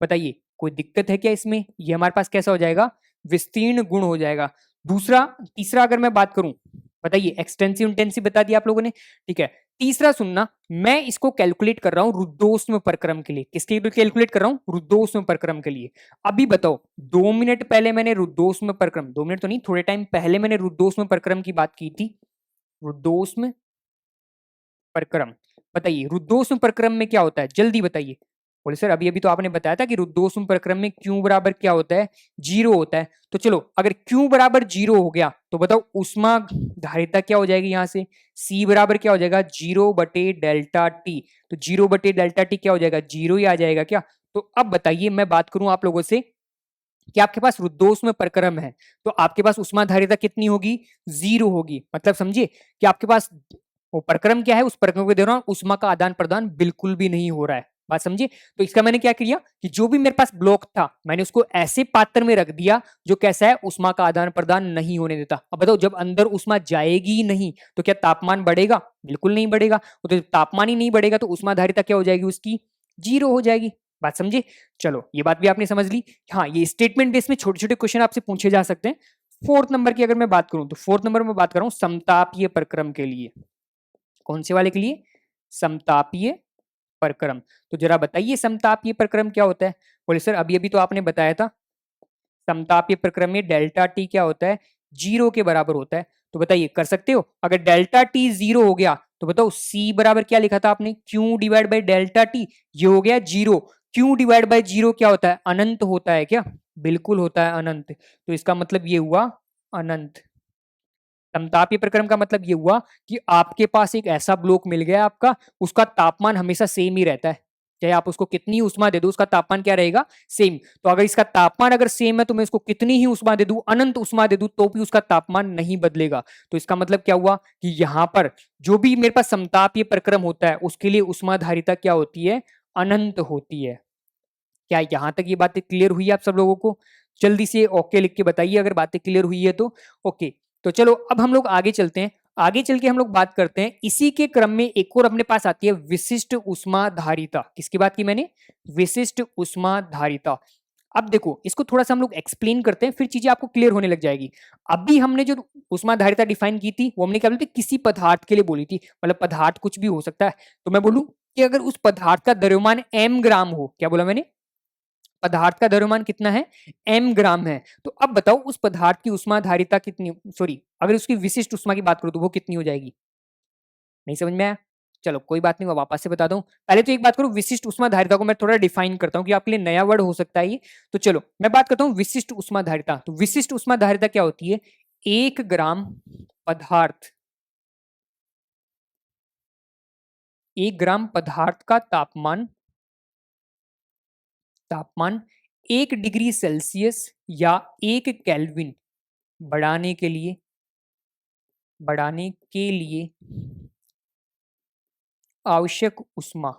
बताइए कोई दिक्कत है क्या इसमें, ये हमारे पास कैसा हो जाएगा, विस्तीर्ण गुण हो जाएगा। दूसरा, तीसरा अगर मैं बात करूं, बताइए एक्सटेंसिव इंटेंसिव बता दिया आप लोगों ने, ठीक है। तीसरा सुनना, मैं इसको कैलकुलेट कर रहा हूं रुद्धोष्म प्रक्रम के लिए। किसके लिए कैलकुलेट कर रहा हूं, रुद्धोष्म प्रक्रम के लिए। अभी बताओ 2 मिनट पहले मैंने रुद्धोष्म प्रक्रम, 2 मिनट तो नहीं, थोड़े टाइम पहले मैंने रुद्धोष्म प्रक्रम की बात की थी, रुद्धोष्म प्रक्रम। बताइए रुद्धोष्म प्रक्रम में क्या होता है, जल्दी बताइए। बोले सर अभी अभी तो आपने बताया था कि रुद्धोष्म प्रक्रम में क्यू बराबर क्या होता है, 0 होता है। तो चलो अगर क्यू बराबर 0 हो गया तो बताओ उष्मा धारिता क्या हो जाएगी, यहां से सी बराबर क्या हो जाएगा, 0/डेल्टा टी। तो 0/डेल्टा टी क्या हो जाएगा, 0 ही आ जाएगा क्या। तो अब बताइए मैं बात करूं आप लोगों से कि आपके पास रुद्धोष्म प्रक्रम है, तो आपके पास उष्मा धारिता कितनी होगी, 0 होगी। मतलब समझिए कि आपके पास वो प्रक्रम क्या है, उस प्रक्रम के दौरान उष्मा का आदान प्रदान बिल्कुल भी नहीं हो रहा है। बात समझिए। तो इसका मैंने क्या किया कि जो भी मेरे पास ब्लॉक था मैंने उसको ऐसे पात्र में रख दिया जो कैसा है, उष्मा का आदान प्रदान नहीं होने देता। अब बताओ जब अंदर उष्मा जाएगी ही नहीं तो क्या तापमान बढ़ेगा, बिल्कुल नहीं बढ़ेगा। तो जब तापमान ही नहीं बढ़ेगा तो उष्मा धारिता क्या हो जाएगी उसकी, 0 हो जाएगी। बात समझे। चलो ये बात भी आपने समझ ली। हाँ ये स्टेटमेंट बेस में छोटे छोटे क्वेश्चन आपसे पूछे जा सकते हैं। फोर्थ नंबर की अगर मैं बात करूं, तो फोर्थ नंबर में बात कर रहा हूं समतापीय प्रक्रम के लिए। कौन से वाले के लिए, समतापीय प्रक्रम। तो जरा बताइए समतापीय प्रक्रम क्या होता है। बोले सर अभी अभी तो आपने बताया था समतापीय प्रक्रम में डेल्टा टी क्या होता है, 0 के बराबर होता है। तो बताइए कर सकते हो, अगर डेल्टा टी 0 हो गया तो बताओ C बराबर क्या लिखा था आपने, Q divide by delta T, ये हो गया zero. Q divide by zero क्या होता है, अनंत होता है क्या, बिल्कुल होता है अनंत। तो इसका मतलब ये हुआ अनंत। समतापीय प्रक्रम का मतलब ये हुआ कि आपके पास एक ऐसा ब्लॉक मिल गया आपका, उसका तापमान हमेशा सेम ही रहता है, चाहे आप उसको कितनी ऊष्मा दे दो उसका तापमान क्या रहेगा, सेम। तो अगर इसका तापमान अगर सेम है तो मैं इसको कितनी ही ऊष्मा दे दूं, अनंत ऊष्मा दे दूं, तो भी उसका तापमान नहीं बदलेगा। तो इसका मतलब क्या हुआ कि यहां पर जो भी मेरे पास समतापीय प्रक्रम होता है उसके लिए ऊष्माधारिता क्या होती है, अनंत होती है। क्या यहां तक ये बातें क्लियर हुई आप सब लोगों को? जल्दी से ओके लिख के बताइए अगर बातें क्लियर हुई है तो। ओके, तो चलो अब हम लोग आगे चलते हैं। आगे चल के हम लोग बात करते हैं, इसी के क्रम में एक और अपने पास आती है विशिष्ट ऊष्माधारिता। किसकी बात की मैंने, विशिष्ट ऊष्माधारिता। अब देखो इसको थोड़ा सा हम लोग एक्सप्लेन करते हैं, फिर चीजें आपको क्लियर होने लग जाएगी। अभी हमने जो ऊष्माधारिता डिफाइन की थी वो हमने क्या बोली थी, किसी पदार्थ के लिए बोली थी, मतलब पदार्थ कुछ भी हो सकता है। तो मैं बोलूं कि अगर उस पदार्थ का द्रव्यमान m ग्राम हो, क्या बोला मैंने, पदार्थ का द्रव्यमान कितना है, m ग्राम है, तो अब बताओ उस पदार्थ की ऊष्माधारिता कितनी, सॉरी अगर उसकी विशिष्ट ऊष्मा की बात करूं तो वो कितनी हो जाएगी। नहीं समझ में आया? चलो कोई बात नहीं, मैं वापस से बता दूं। पहले तो एक बात करूं, विशिष्ट ऊष्माधारिता को मैं थोड़ा डिफाइन करता हूं कि आपके लिए नया वर्ड हो सकता है ये। तो चलो मैं बात करता हूं विशिष्ट ऊष्माधारिता। तो विशिष्ट ऊष्माधारिता क्या होती है, 1 ग्राम पदार्थ, 1 ग्राम पदार्थ का तापमान, तापमान 1 डिग्री सेल्सियस या 1 केल्विन बढ़ाने के लिए, बढ़ाने के लिए आवश्यक ऊष्मा,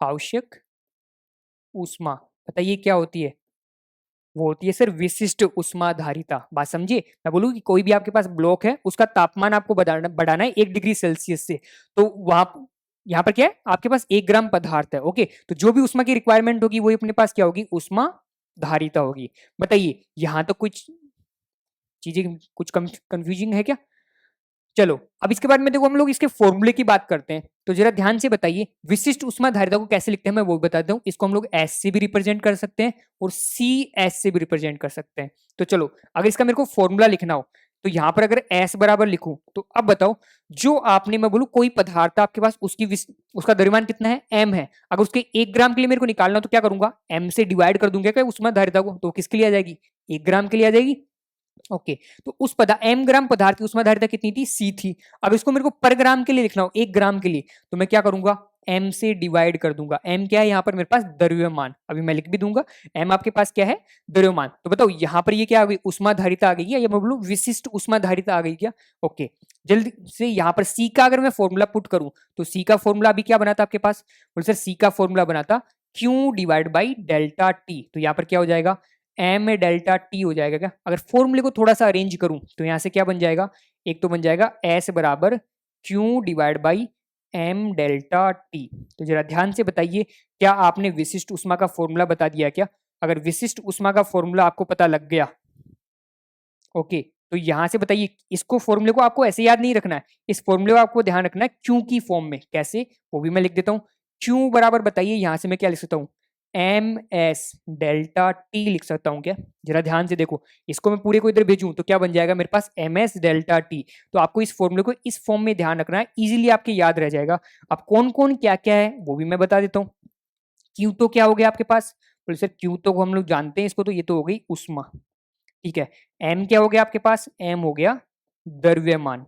आवश्यक ऊष्मा बताइए क्या होती है, वो होती है सर विशिष्ट ऊष्माधारिता। बात समझिए, मैं बोलूँ कि कोई भी आपके पास ब्लॉक है उसका तापमान आपको बढ़ाना बढ़ाना है 1 डिग्री सेल्सियस से, तो वहां यहाँ पर क्या है आपके पास 1 ग्राम पदार्थ है। ओके, तो जो भी ऊष्मा की रिक्वायरमेंट होगी वही अपने पास क्या होगी, ऊष्मा धारिता होगी। बताइए यहां तक कुछ चीजें कुछ कंफ्यूजिंग है क्या? चलो अब इसके बाद में देखो हम लोग इसके फॉर्मूले की बात करते हैं। तो जरा ध्यान से बताइए विशिष्ट ऊष्माधारिता को कैसे लिखते हैं, मैं वो बताता हूँ। इसको हम लोग एस से भी रिप्रेजेंट कर सकते हैं और सी एस से भी रिप्रेजेंट कर सकते हैं। तो चलो अगर इसका मेरे को फॉर्मूला लिखना हो तो यहां पर अगर एस बराबर लिखूं तो अब बताओ, जो आपने मैं बोलूं कोई पदार्थ आपके पास उसकी उसका द्रव्यमान कितना है, एम है, अगर उसके 1 ग्राम के लिए मेरे को निकालना हो तो क्या करूंगा, एम से डिवाइड कर दूंगा क्या ऊष्माधारिता को, तो किसके लिए आ जाएगी, 1 ग्राम के लिए आ जाएगी। ओके, तो उस एम ग्राम पदार्थ की ऊष्माधारिता कितनी थी, सी थी। अब इसको मेरे को पर ग्राम के लिए लिखना हो, 1 ग्राम के लिए, तो मैं क्या करूंगा, एम से डिवाइड कर दूंगा। एम क्या है यहाँ पर मेरे पास, द्रव्यमान। अभी मैं लिख भी दूंगा, एम आपके पास क्या है, द्रव्यमान। तो बताओ यहाँ पर ये क्या आ गई, ऊष्माधारिता आ गई है, या मैं बोलूं विशिष्ट ऊष्माधारिता आ गई क्या। ओके, जल्दी से यहाँ पर सी का अगर मैं फॉर्मूला पुट करूं तो सी का फॉर्मूला अभी क्या बना था आपके पास, बोले सर सी का फॉर्मूला बना था Q divide by delta T. तो यहाँ पर क्या हो जाएगा, एम डेल्टा टी हो जाएगा क्या। अगर फॉर्मूले को थोड़ा सा अरेंज करूं तो यहां से क्या बन जाएगा, एक तो बन जाएगा एस बराबर Q divide by M delta T. तो जरा ध्यान से बताइए, क्या आपने विशिष्ट ऊष्मा का फॉर्मूला बता दिया क्या? अगर विशिष्ट ऊष्मा का फॉर्मूला आपको पता लग गया, ओके, तो यहां से बताइए, इसको फॉर्मूले को आपको ऐसे याद नहीं रखना है, इस फॉर्मूले को आपको ध्यान रखना है क्यू की फॉर्म में। कैसे, वो भी मैं लिख देता हूं। क्यू बराबर बताइए यहां से मैं क्या लिख सकता हूं, एम एस डेल्टा टी लिख सकता हूं क्या। जरा ध्यान से देखो, इसको मैं पूरे को इधर भेजूं तो क्या बन जाएगा मेरे पास, एम एस डेल्टा टी। तो आपको इस फॉर्मूले को इस फॉर्म में ध्यान रखना है, इजीली आपके याद रह जाएगा। अब कौन कौन क्या क्या है वो भी मैं बता देता हूँ। क्यू तो क्या हो गया आपके पास, बोले सर क्यू तो हम लोग जानते हैं इसको, तो ये तो हो गई उष्मा, ठीक है। एम क्या हो गया आपके पास, एम हो गया द्रव्यमान।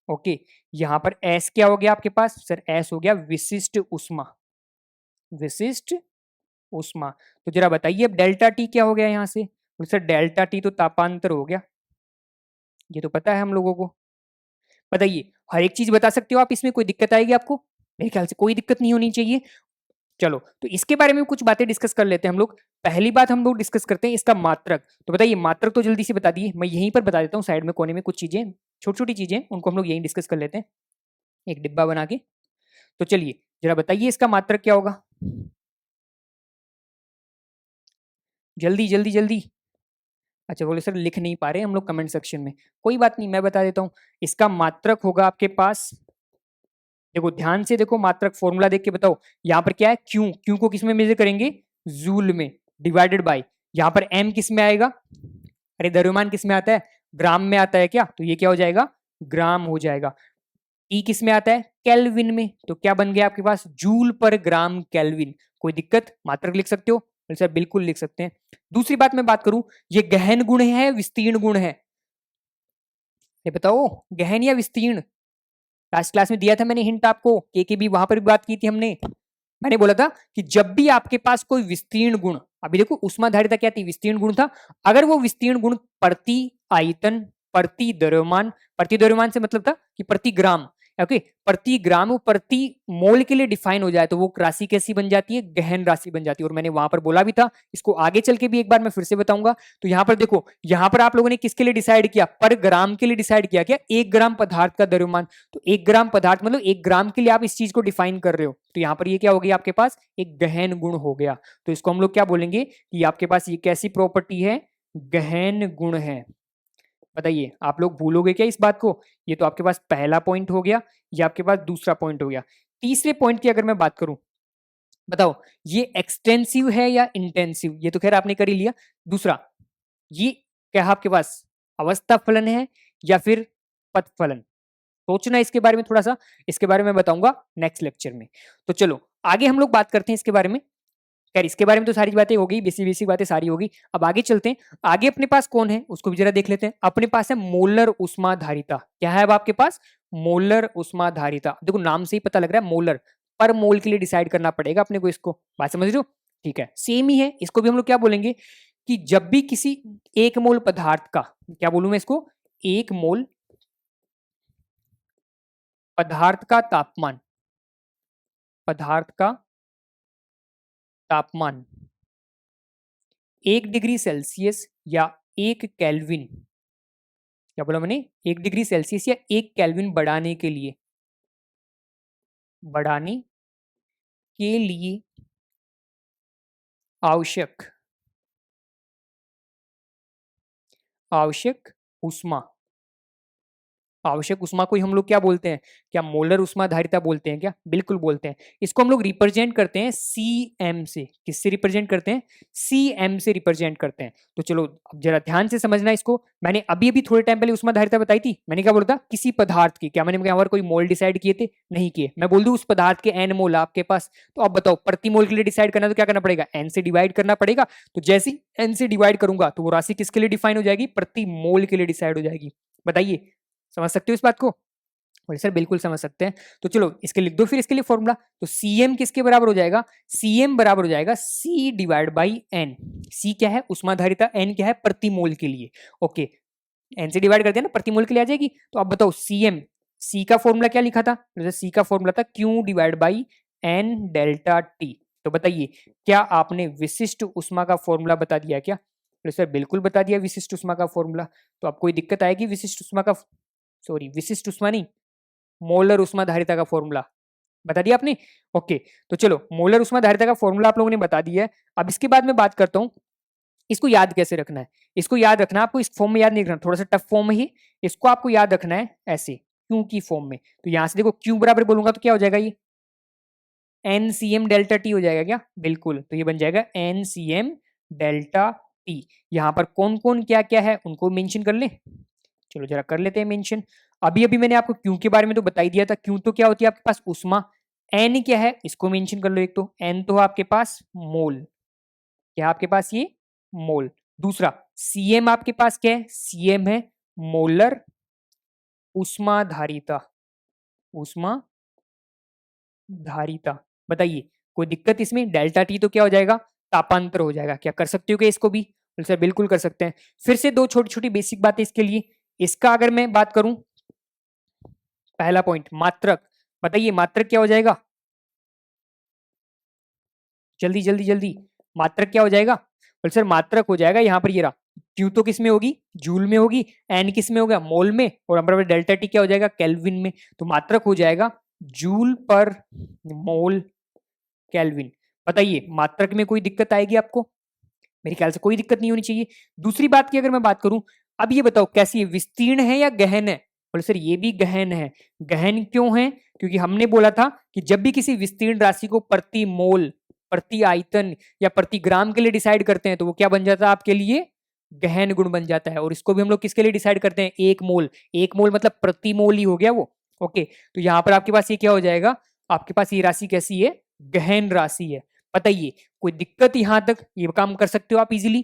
ओके, यहां पर एस क्या हो गया आपके पास, सर एस हो गया विशिष्ट उष्मा, विशिष्ट उष्मा। तो जरा बताइए अब डेल्टा टी क्या हो गया यहाँ से, तो सर डेल्टा टी तो तापांतर हो गया, ये तो पता है हम लोगों को। बताइए हर एक चीज बता सकते हो आप, इसमें कोई दिक्कत आएगी आपको, मेरे ख्याल से कोई दिक्कत नहीं होनी चाहिए। चलो तो इसके बारे में कुछ बातें डिस्कस कर लेते हैं हम लोग। पहली बात हम लोग डिस्कस करते हैं इसका मात्रक। तो बताइए मात्रक तो जल्दी से बता दिए, मैं यहीं पर बता देता हूँ साइड में कोने में कुछ चीजें, छोटी छोटी चीजें, उनको हम लोग यहीं डिस्कस कर लेते हैं एक डिब्बा बना के। तो चलिए जरा बताइए इसका मात्रक क्या होगा, जल्दी जल्दी जल्दी। अच्छा बोले सर लिख नहीं पा रहे हम लोग कमेंट सेक्शन में, कोई बात नहीं मैं बता देता हूँ। इसका मात्रक होगा आपके पास, देखो ध्यान से देखो, मात्रक फॉर्मूला देख के बताओ। यहाँ पर क्या है, क्यू, क्यू को किस में मेजर करेंगे, जूल में, डिवाइडेड बाय, यहाँ पर एम किस में आएगा, अरे द्रव्यमान किस में आता है, ग्राम में आता है क्या, तो ये क्या हो जाएगा, ग्राम हो जाएगा। ई किस में आता है? केल्विन में। तो क्या बन गया आपके पास? जूल पर ग्राम केल्विन। कोई दिक्कत? मात्रक लिख सकते हो? सर बिल्कुल लिख सकते हैं। दूसरी बात मैं बात करूं, ये गहन गुण है विस्तीर्ण गुण है? ये बताओ, गहन या विस्तीर्ण? लास्ट क्लास में दिया था मैंने हिंट आपको, के भी वहां पर भी बात की थी हमने। मैंने बोला था कि जब भी आपके पास कोई विस्तीर्ण गुण, अभी देखो ऊष्माधारिता क्या थी? विस्तीर्ण गुण था। अगर वो विस्तीर्ण गुण प्रति आयतन, प्रति द्रव्यमान से मतलब था कि प्रति ग्राम, ओके, प्रति ग्राम वो प्रति मोल के लिए डिफाइन हो जाए तो वो राशि कैसी बन जाती है? गहन राशि बन जाती है। और मैंने वहां पर बोला भी था, इसको आगे चल के भी एक बार मैं फिर से बताऊंगा। तो यहां पर देखो, यहां पर आप लोगों ने किसके लिए डिसाइड किया? पर ग्राम के लिए डिसाइड किया क्या? 1 ग्राम पदार्थ का द्रव्यमान। तो 1 ग्राम पदार्थ मतलब 1 ग्राम के लिए आप इस चीज को डिफाइन कर रहे हो। तो यहां पर ये क्या हो गया आपके पास? एक गहन गुण हो गया। तो इसको हम लोग क्या बोलेंगे कि आपके पास ये कैसी प्रॉपर्टी है? गहन गुण है। बताइए, आप लोग भूलोगे क्या इस बात को? ये तो आपके पास पहला पॉइंट हो गया, ये आपके पास दूसरा पॉइंट हो गया। तीसरे पॉइंट की अगर मैं बात करूं, बताओ ये एक्सटेंसिव है या इंटेंसिव? ये तो खैर आपने कर ही लिया। दूसरा, ये क्या है आपके पास? अवस्था फलन है या फिर पथ फलन? सोचना इसके बारे में थोड़ा सा, इसके बारे में बताऊंगा नेक्स्ट लेक्चर में। तो चलो आगे हम लोग बात करते हैं इसके बारे में। खैर इसके बारे में तो सारी बातें हो गई, बेसिक बेसिक बातें सारी होगी। अब आगे चलते हैं। आगे अपने पास कौन है उसको भी जरा देख लेते हैं। अपने पास है मोलर उष्माधारिता। क्या है अब आपके पास? मोलर उष्माधारिता। देखो नाम से ही पता लग रहा है मोलर, पर मोल के लिए डिसाइड करना पड़ेगा अपने को। इसको बात समझ रहे हो? ठीक है, सेम ही है। इसको भी हम लोग क्या बोलेंगे कि जब भी किसी 1 मोल पदार्थ का, क्या बोलूं मैं इसको? 1 मोल पदार्थ का तापमान, पदार्थ का तापमान 1 डिग्री सेल्सियस या 1 केल्विन, क्या बोला मैंने? 1 डिग्री सेल्सियस या 1 केल्विन बढ़ाने के लिए आवश्यक आवश्यक ऊष्मा, आवश्यक ऊष्मा को ही हम लोग क्या बोलते हैं? क्या मोलर ऊष्माधारिता बोलते हैं क्या? बिल्कुल बोलते हैं। इसको हम लोग रिप्रेजेंट करते हैं सीएम से। किससे रिप्रेजेंट करते हैं? सीएम से रिप्रेजेंट करते हैं। तो चलो अब जरा ध्यान से समझना इसको। मैंने अभी अभी थोड़े टाइम पहले ऊष्माधारिता बताई थी। मैंने क्या बोला था? किसी पदार्थ की। क्या मैंने यहाँ पर कोई मोल डिसाइड किए थे? नहीं किए। मैं बोल दूं उस पदार्थ के एन मोल आपके पास, तो अब बताओ प्रति मोल के लिए डिसाइड करना तो क्या करना पड़ेगा? एन से डिवाइड करना पड़ेगा। तो जैसे ही एन से डिवाइड करूंगा तो वो राशि किसके लिए डिफाइन हो जाएगी? प्रति मोल के लिए डिसाइड हो जाएगी। बताइए, समझ सकते हो इस बात को? बोले सर बिल्कुल समझ सकते हैं। तो चलो इसके लिख दो फिर इसके लिए फॉर्मूला। तो सीएम किसके बराबर हो जाएगा? सीएम बराबर हो जाएगा सी डिवाइड बाई एन। सी क्या है? उष्माधारिता। एन क्या है? प्रति मोल के लिए। ओके, एन से डिवाइड कर दिया ना, प्रति मोल के लिए आ जाएगी। तो अब बताओ सीएम, सी का फॉर्मूला क्या लिखा था? सी का फॉर्मूला था Q divide by N delta T. तो बताइए, क्या आपने विशिष्ट उष्मा का फॉर्मूला बता दिया क्या? सर बिल्कुल बता दिया विशिष्ट उष्मा का फॉर्मूला। तो अब कोई दिक्कत आएगी विशिष्ट उष्मा का, सॉरी विशिष्ट उष्मा नहीं, मोलर उष्माधारिता का फॉर्मूला बता दिया आपने? ओके, तो चलो मोलर उष्माधारिता का फॉर्मूला आप लोगों ने बता दिया है। अब इसके बाद मैं बात करता हूं इसको याद कैसे रखना है। इसको याद रखना, आपको इस फॉर्म में याद नहीं रखना, थोड़ा सा टफ फॉर्म में ही इसको आपको याद रखना है, ऐसे क्यू की फॉर्म में। तो यहां से देखो क्यू बराबर बोलूंगा तो क्या हो जाएगा? ये एनसीएम डेल्टा टी हो जाएगा क्या? बिल्कुल। तो ये बन जाएगा एनसीएम डेल्टा टी। यहां पर कौन कौन क्या क्या है उनको मेंशन कर ले। चलो जरा कर लेते हैं मेंशन। अभी अभी मैंने आपको क्यू के बारे में तो बता ही दिया था। क्यू तो क्या होती है आपके पास? उष्मा। एन क्या है? इसको मेंशन कर लो। एक तो एन तो आपके पास मोल, क्या आपके पास? ये मोल। दूसरा सीएम आपके पास क्या है? सीएम है मोलर उष्माधारिता, उष्मा धारिता। बताइए कोई दिक्कत इसमें? डेल्टा टी तो क्या हो जाएगा? तापांतर हो जाएगा। क्या कर सकते हो क्या इसको भी? बोले सर बिल्कुल कर सकते हैं। फिर से दो छोटी छोटी बेसिक बातें इसके लिए। इसका अगर मैं बात करूं, पहला पॉइंट मात्रक। बताइए मात्रक क्या हो जाएगा? जल्दी जल्दी जल्दी, मात्रक क्या हो जाएगा? बोले सर मात्रक हो जाएगा यहाँ पर ये रहा, क्यू तो किस में होगी? जूल में होगी। एन किस में होगा? मोल में। और हमारा डेल्टा टी क्या हो जाएगा? केल्विन में। तो मात्रक हो जाएगा जूल पर मोल केल्विन। बताइए मात्रक में कोई दिक्कत आएगी आपको? मेरे ख्याल से कोई दिक्कत नहीं होनी चाहिए। दूसरी बात की अगर मैं बात करूं, अब ये बताओ कैसी है? विस्तीर्ण है या गहन है? बोले सर ये भी गहन है। गहन क्यों है? क्योंकि हमने बोला था कि जब भी किसी विस्तीर्ण राशि को प्रति मोल, प्रति आयतन या प्रति ग्राम के लिए डिसाइड करते हैं तो वो क्या बन जाता है आपके लिए? गहन गुण बन जाता है। और इसको भी हम लोग किसके लिए डिसाइड करते हैं, 1 मोल। 1 मोल मतलब प्रति मोल ही हो गया वो। ओके, तो यहाँ पर आपके पास ये क्या हो जाएगा, आपके पास ये राशि कैसी है, गहन राशि है। बताइए कोई दिक्कत यहां तक, ये काम कर सकते हो आप इजीली,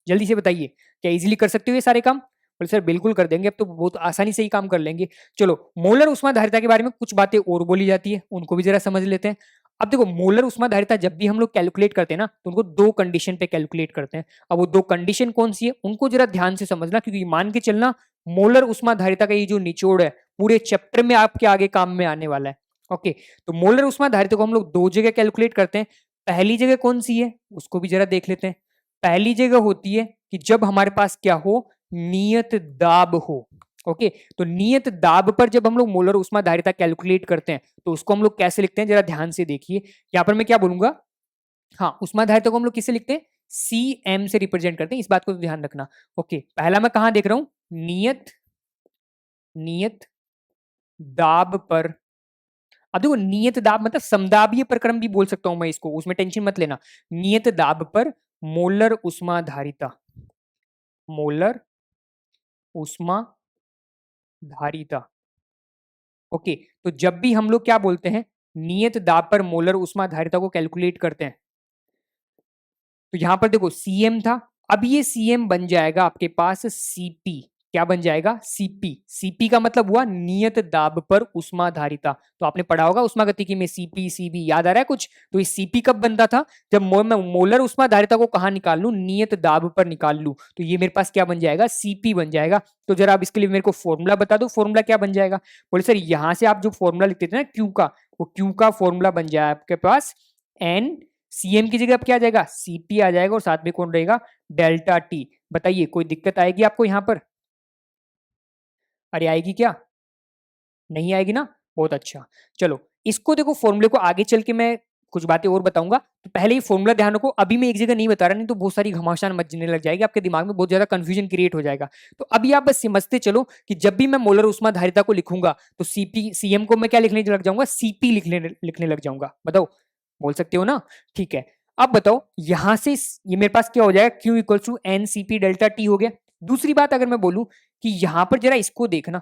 जल्दी से बताइए क्या इजीली कर सकते हो ये सारे काम। बोले सर बिल्कुल कर देंगे, अब तो बहुत आसानी से ही काम कर लेंगे। चलो मोलर उष्माधारिता के बारे में कुछ बातें और बोली जाती है, उनको भी जरा समझ लेते हैं। अब देखो मोलर उष्माधारिता जब भी हम लोग कैलकुलेट करते हैं ना, तो उनको 2 कंडीशन पे कैलकुलेट करते हैं। अब वो 2 कंडीशन कौन सी है उनको जरा ध्यान से समझना, क्योंकि मान के चलना मोलर उष्माधारिता का ये जो निचोड़ है पूरे चैप्टर में आपके आगे काम में आने वाला है। ओके, तो मोलर उष्माधारिता को हम लोग 2 जगह कैलकुलेट करते हैं। पहली जगह कौन सी है उसको भी जरा देख लेते हैं। पहली जगह होती है कि जब हमारे पास क्या हो, नियत दाब हो। ओके, तो नियत दाब पर जब हम लोग मोलर उष्माधारिता कैलकुलेट करते हैं तो उसको हम लोग कैसे लिखते हैं जरा ध्यान से देखिए। यहां पर मैं क्या बोलूंगा, हाँ उष्माधारिता को हम लोग किससे लिखते हैं, Cm से रिप्रेजेंट करते हैं, इस बात को ध्यान रखना। ओके, पहला मैं कहां देख रहा हूं, नियत नियत दाब पर। अब देखो नियत दाब मतलब समदाबीय प्रक्रम भी बोल सकता हूं मैं इसको, उसमें टेंशन मत लेना। नियत दाब पर मोलर उष्माधारिता, मोलर उष्मा धारिता। ओके, तो जब भी हम लोग क्या बोलते हैं, नियत दाब पर मोलर उष्मा धारिता को कैलकुलेट करते हैं, तो यहां पर देखो Cm था, अब ये Cm बन जाएगा आपके पास Cp। क्या बन जाएगा, Cp। Cp का मतलब हुआ नियत दाब पर उष्मा धारिता। तो आपने पढ़ा होगा उष्मागतिकी में Cp Cv, याद आ रहा है कुछ। तो ये Cp कब बनता था, जब मैं मोलर उष्मा धारिता को कहां निकाल लूं, नियत दाब पर निकाल लूं, तो ये मेरे पास क्या बन जाएगा, Cp बन जाएगा। तो जरा आप इसके लिए मेरे को फॉर्मूला बता दो, फॉर्मूला क्या बन जाएगा। बोले सर यहां से आप जो फॉर्मूला लिखते थे ना Q का, वो Q का फॉर्मूला बन जाए आपके पास N, Cm की जगह अब क्या आ जाएगा, Cp आ जाएगा, और साथ में कौन रहेगा, डेल्टा टी। बताइए कोई दिक्कत आएगी आपको यहां पर, अरे आएगी क्या, नहीं आएगी ना, बहुत अच्छा। चलो इसको देखो, फॉर्मूले को आगे चल के मैं कुछ बातें और बताऊंगा, तो पहले ही फॉर्मूला ध्यान रखो। अभी मैं एक जगह नहीं बता रहा, नहीं तो बहुत सारी घमासान मचने लग जाएगी आपके दिमाग में, बहुत ज्यादा कंफ्यूजन क्रिएट हो जाएगा। तो अभी आप बस समझते चलो कि जब भी मैं मोलर उष्मा धारिता को लिखूंगा तो Cp Cm को मैं क्या लिखने लग जाऊंगा, Cp लिखने लग जाऊंगा। बताओ बोल सकते हो ना, ठीक है। अब बताओ यहां से ये मेरे पास क्या हो जाएगा, Q equal to N C P delta T हो गया। दूसरी बात अगर मैं बोलूं कि यहां पर जरा इसको देखना,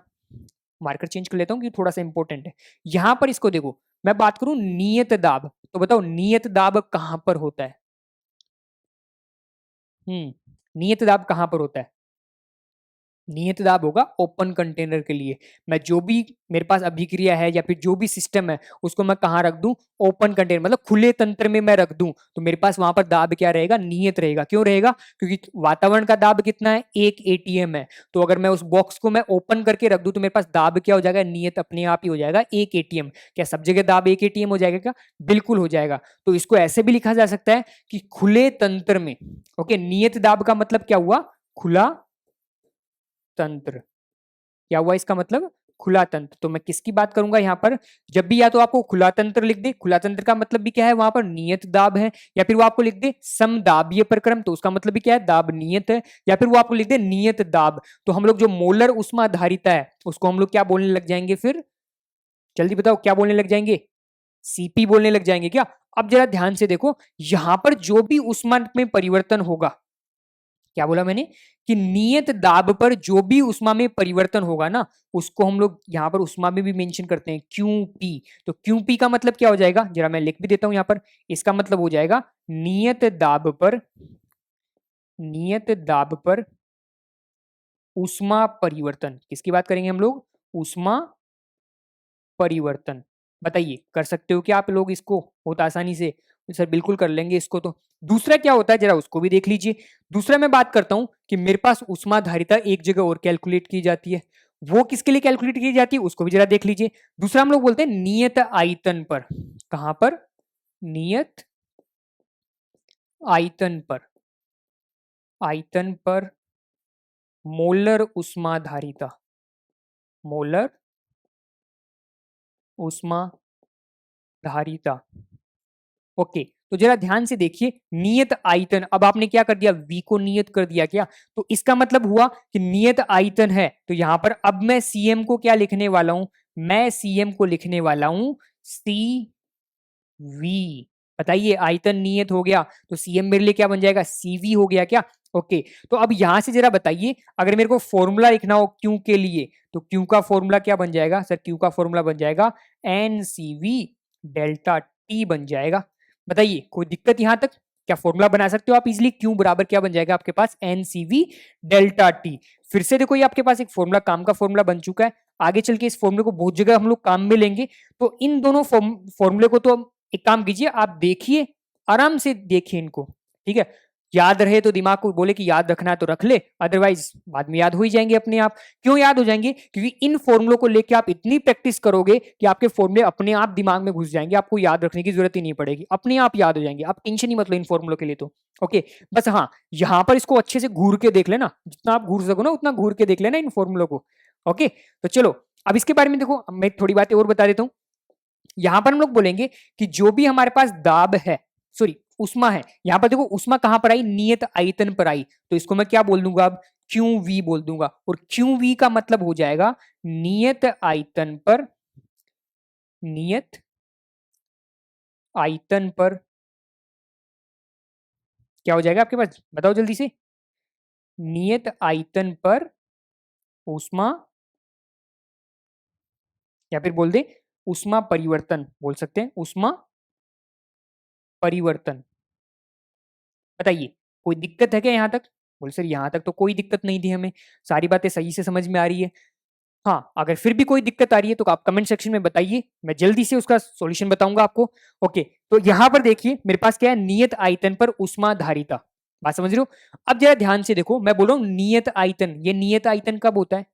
मार्कर चेंज कर लेता हूं कि थोड़ा सा इंपॉर्टेंट है। यहां पर इसको देखो, मैं बात करूं नियत दाब, तो बताओ नियत दाब कहां पर होता है, नियत दाब कहां पर होता है, नियत दाब होगा ओपन कंटेनर के लिए। मैं जो भी मेरे पास अभिक्रिया है या फिर जो भी सिस्टम है उसको मैं कहां रख दूं, ओपन कंटेनर मतलब खुले तंत्र में मैं रख दूं, तो मेरे पास वहां पर दाब क्या रहेगा, नियत रहेगा। क्यों रहेगा, क्योंकि वातावरण का दाब कितना है, 1 atm है। तो अगर मैं उस बॉक्स को मैं ओपन करके रख दूं तो मेरे पास दाब क्या हो जाएगा, नियत अपने आप ही हो जाएगा 1 atm। क्या सब जगह दाब 1 atm हो जाएगा क्या, बिल्कुल हो जाएगा। तो इसको ऐसे भी लिखा जा सकता है कि खुले तंत्र में, ओके, नियत दाब का मतलब क्या हुआ, खुला तंत्र। क्या हुआ इसका मतलब, खुला तंत्र। तो मैं किसकी बात करूंगा यहाँ पर, जब भी या तो आपको खुला तंत्र लिख दे, खुला तंत्र का मतलब भी क्या है, वहां पर नियत दाब है, या फिर वो आपको लिख दे समदाबीय प्रक्रम, तो उसका मतलब भी क्या है, दाब नियत है, या फिर वो आपको लिख दे नियत दाब। तो हम लोग जो मोलर उष्मा धारिता है उसको हम लोग क्या बोलने लग जाएंगे फिर, जल्दी बताओ क्या बोलने लग जाएंगे, सीपी बोलने लग जाएंगे क्या। अब जरा ध्यान से देखो, यहां पर जो भी उष्मा में परिवर्तन होगा, क्या बोला मैंने, कि नियत दाब पर जो भी उष्मा में परिवर्तन होगा ना, उसको हम लोग यहां पर उष्मा में भी मेंशन करते हैं क्यूपी। तो क्यूपी का मतलब क्या हो जाएगा, जरा मैं लिख भी देता हूं यहां पर। इसका मतलब हो जाएगा नियत दाब पर, नियत दाब पर उष्मा परिवर्तन। किसकी बात करेंगे हम लोग, उष्मा परिवर्तन। बताइए कर सकते हो क्या आप लोग इसको बहुत आसानी से, सर बिल्कुल कर लेंगे इसको। तो दूसरा क्या होता है जरा उसको भी देख लीजिए। दूसरा मैं बात करता हूं कि मेरे पास उष्मा धारिता एक जगह और कैलकुलेट की जाती है, वो किसके लिए कैलकुलेट की जाती है उसको भी जरा देख लीजिए। दूसरा हम लोग बोलते हैं नियत आयतन पर, कहां पर, नियत आयतन पर, आयतन पर मोलर उष्मा धारिता, मोलर उष्मा धारिता। ओके, तो जरा ध्यान से देखिए, नियत आयतन, अब आपने क्या कर दिया, v को नियत कर दिया क्या, तो इसका मतलब हुआ कि नियत आयतन है। तो यहां पर अब मैं Cm को क्या लिखने वाला हूं, मैं Cm को लिखने वाला हूं सी वी। बताइए, आयतन नियत हो गया तो सीएम मेरे लिए क्या बन जाएगा, सीवी हो गया क्या। ओके, तो अब यहां से जरा बताइए, अगर मेरे को फॉर्मूला लिखना हो क्यू के लिए, तो क्यू का फॉर्मूला क्या बन जाएगा सर, क्यू का फॉर्मूला बन जाएगा N C V delta T बन जाएगा। बताइए कोई दिक्कत यहां तक, क्या फॉर्मूला बना सकते हो आप इजिली, क्यू बराबर क्या बन जाएगा आपके पास, N C V delta T. फिर से देखो ये आपके पास एक फॉर्मूला, काम का फॉर्मूला बन चुका है। आगे चल के इस फॉर्मूले को बहुत जगह हम लोग काम में लेंगे, तो इन दोनों फॉर्मूले को तो एक काम कीजिए, आप देखिए, आराम से देखिए इनको, ठीक है। याद रहे तो दिमाग को बोले कि याद रखना है तो रख ले, अदरवाइज बाद में याद हो ही जाएंगे अपने आप। क्यों याद हो जाएंगे, क्योंकि इन फॉर्मुलों को लेके आप इतनी प्रैक्टिस करोगे कि आपके फॉर्मुले अपने आप दिमाग में घुस जाएंगे, आपको याद रखने की जरूरत ही नहीं पड़ेगी, अपने आप याद हो जाएंगे, आप टेंशन ही मत लो इन फॉर्मुलों के लिए तो। ओके, बस हाँ, यहां पर इसको अच्छे से घूर के देख लेना, जितना आप घूर सको ना उतना घूर के देख लेना इन फॉर्मुलों को। ओके, तो चलो अब इसके बारे में देखो, मैं थोड़ी बातें और बता देता हूं। यहां पर हम लोग बोलेंगे कि जो भी हमारे पास दाब है, सॉरी उष्मा है, यहां पर देखो उष्मा कहां पर आई, नियत आयतन पर आई, तो इसको मैं क्या बोल दूंगा अब, क्यू वी बोल दूंगा। और क्यू वी का मतलब हो जाएगा नियत आयतन पर, नियत आयतन पर क्या हो जाएगा आपके पास, बताओ जल्दी से, नियत आयतन पर उष्मा, या फिर बोल दे उष्मा परिवर्तन, बोल सकते हैं उष्मा परिवर्तन। बताइए कोई दिक्कत है क्या यहां तक, बोल सर यहां तक तो कोई दिक्कत नहीं थी हमें, सारी बातें सही से समझ में आ रही है। हाँ, अगर फिर भी कोई दिक्कत आ रही है तो आप कमेंट सेक्शन में बताइए, मैं जल्दी से उसका सॉल्यूशन बताऊंगा आपको। ओके, तो यहां पर देखिए मेरे पास क्या है, नियत आयतन पर उष्मा धारिता, बात समझ रहे हो। अब जरा ध्यान से देखो, मैं बोल रहा हूं नियत आयतन, ये नियत आयतन कब होता है,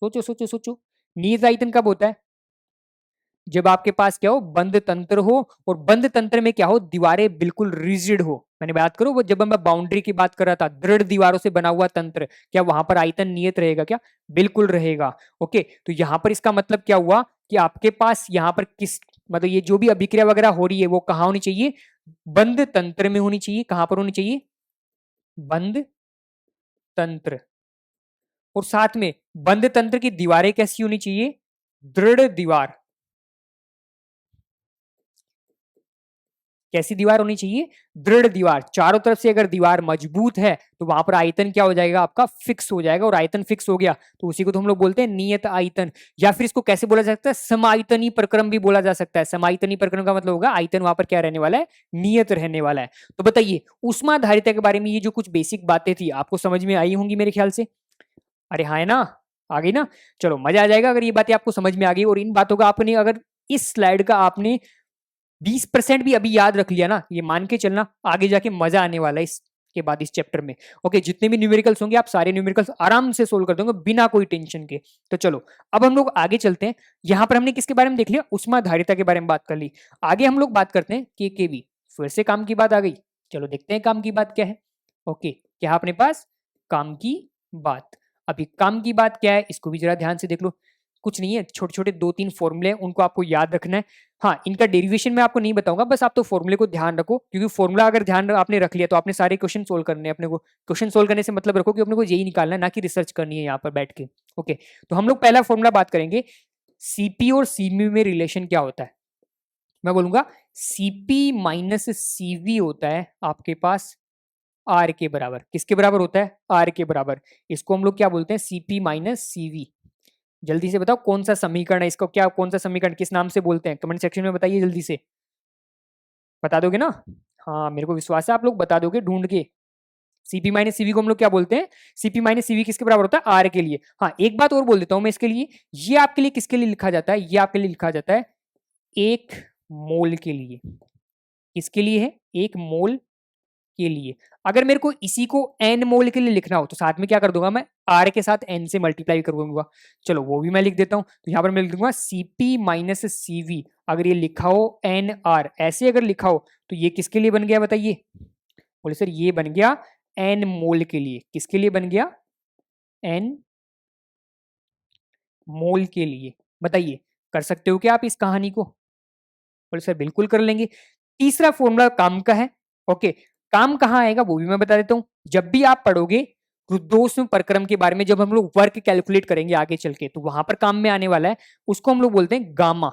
सोचो सोचो सोचो, नियत आयतन कब होता है, जब आपके पास क्या हो, बंद तंत्र हो, और बंद तंत्र में क्या हो, दीवारें बिल्कुल रिजिड हो। मैंने बात करूं वो जब मैं बाउंड्री की बात कर रहा था, दृढ़ दीवारों से बना हुआ तंत्र, क्या वहां पर आयतन नियत रहेगा क्या, बिल्कुल रहेगा। ओके, तो यहां पर इसका मतलब क्या हुआ कि आपके पास यहां पर किस, मतलब ये जो भी अभिक्रिया वगैरह हो रही है वो कहां होनी चाहिए, बंद तंत्र में होनी चाहिए। कहां पर होनी चाहिए, बंद तंत्र। और साथ में बंद तंत्र की दीवारें कैसी होनी चाहिए, दृढ़ दीवार। कैसी दीवार होनी चाहिए, दृढ़ दीवार। चारों तरफ से अगर दीवार मजबूत है तो वहां पर आयतन क्या हो जाएगा आपका, फिक्स हो जाएगा, और आयतन फिक्स हो गया तो उसी को तो हम लोग बोलते हैं नियत आयतन। या फिर इसको कैसे बोला जा सकता है, समायतनी प्रक्रम भी बोला जा सकता है। समायतनी प्रक्रम का मतलब होगा आयतन वहां पर क्या रहने वाला है, नियत रहने वाला है। तो बताइए उष्मा धारिता के बारे में ये जो कुछ बेसिक बातें थी आपको समझ में आई होंगी मेरे ख्याल से। अरे हाँ है ना, आ गई ना। चलो मजा आ जाएगा अगर ये बातें आपको समझ में आ गई, और इन बातों का आपने अगर इस स्लाइड का आपने 20% भी अभी याद रख लिया ना, ये मान के चलना आगे जाके मजा आने वाला है इसके बाद इस चैप्टर में। ओके, जितने भी न्यूमेरिकल्स होंगे आप सारे न्यूमेरिकल्स आराम से सोल्व कर दोगे बिना कोई टेंशन के। तो चलो अब हम लोग आगे चलते हैं। यहां पर हमने किसके बारे में देख लिया, उष्मा धारिता के बारे में बात कर ली। आगे हम लोग बात करते हैं केकेवी, फिर से काम की बात आ गई। चलो देखते हैं काम की बात क्या है। ओके, क्या अपने पास काम की बात, अभी काम की बात क्या है इसको भी जरा ध्यान से देख लो। कुछ नहीं है, छोटे छोटे 2-3 फॉर्मूले उनको आपको याद रखना है। हाँ, इनका डेरिवेशन मैं आपको नहीं बताऊंगा, बस आप तो फॉर्मूले को ध्यान रखो, क्योंकि फॉर्मूला अगर ध्यान आपने रख लिया तो आपने सारे क्वेश्चन सोल्व करने हैं अपने को। क्वेश्चन सोल्व करने से मतलब रखो कि अपने को यही निकालना है, ना कि रिसर्च करनी है यहाँ पर बैठ के। ओके, तो हम लोग पहला फॉर्मूला बात करेंगे, सीपी और सीमी में रिलेशन क्या होता है। मैं बोलूंगा सीपी माइनस सीवी होता है आपके पास आर के बराबर। किसके बराबर होता है, आर के बराबर। इसको हम लोग क्या बोलते हैं, सीपी माइनस सीवी। जल्दी से बताओ कौन सा समीकरण है इसको, क्या कौन सा समीकरण किस नाम से बोलते हैं, कमेंट सेक्शन में बताइए जल्दी से। बता दोगे ना, हाँ मेरे को विश्वास है आप लोग बता दोगे ढूंढ के। सीपी माइनस सीवी को हम लोग क्या बोलते हैं, सीपी माइनस सीवी किसके बराबर होता है, आर के लिए। हाँ एक बात और बोल देता हूं मैं इसके लिए, ये आपके लिए किसके लिए लिखा जाता है, ये आपके लिए लिखा जाता है 1 मोल के लिए। किसके लिए है, 1 मोल के लिए। अगर मेरे को इसी को एन मोल के लिए लिखना हो तो साथ में क्या कर दूंगा, मैं आर के साथ एन से मल्टीप्लाई कर दूंगा। चलो वो भी मैं लिख देता हूं, तो यहां पर मैं लिख दूंगा सीपी माइनस सीवी। अगर ये लिखा हो एन आर, ऐसे अगर लिखा हो तो ये किसके लिए बन गया बताइए, बोले सर ये बन गया एन मोल के लिए। किसके लिए बन गया, एन मोल के लिए। बताइए कर सकते हो क्या आप इस कहानी को, बोले सर बिल्कुल कर लेंगे। तीसरा फॉर्मूला काम का है। ओके, काम कहाँ आएगा वो भी मैं बता देता हूं। जब भी आप पढ़ोगे रुद्धोष्म प्रक्रम के बारे में, जब हम लोग वर्क कैलकुलेट करेंगे आगे चल के, तो वहां पर काम में आने वाला है, उसको हम लोग बोलते हैं गामा।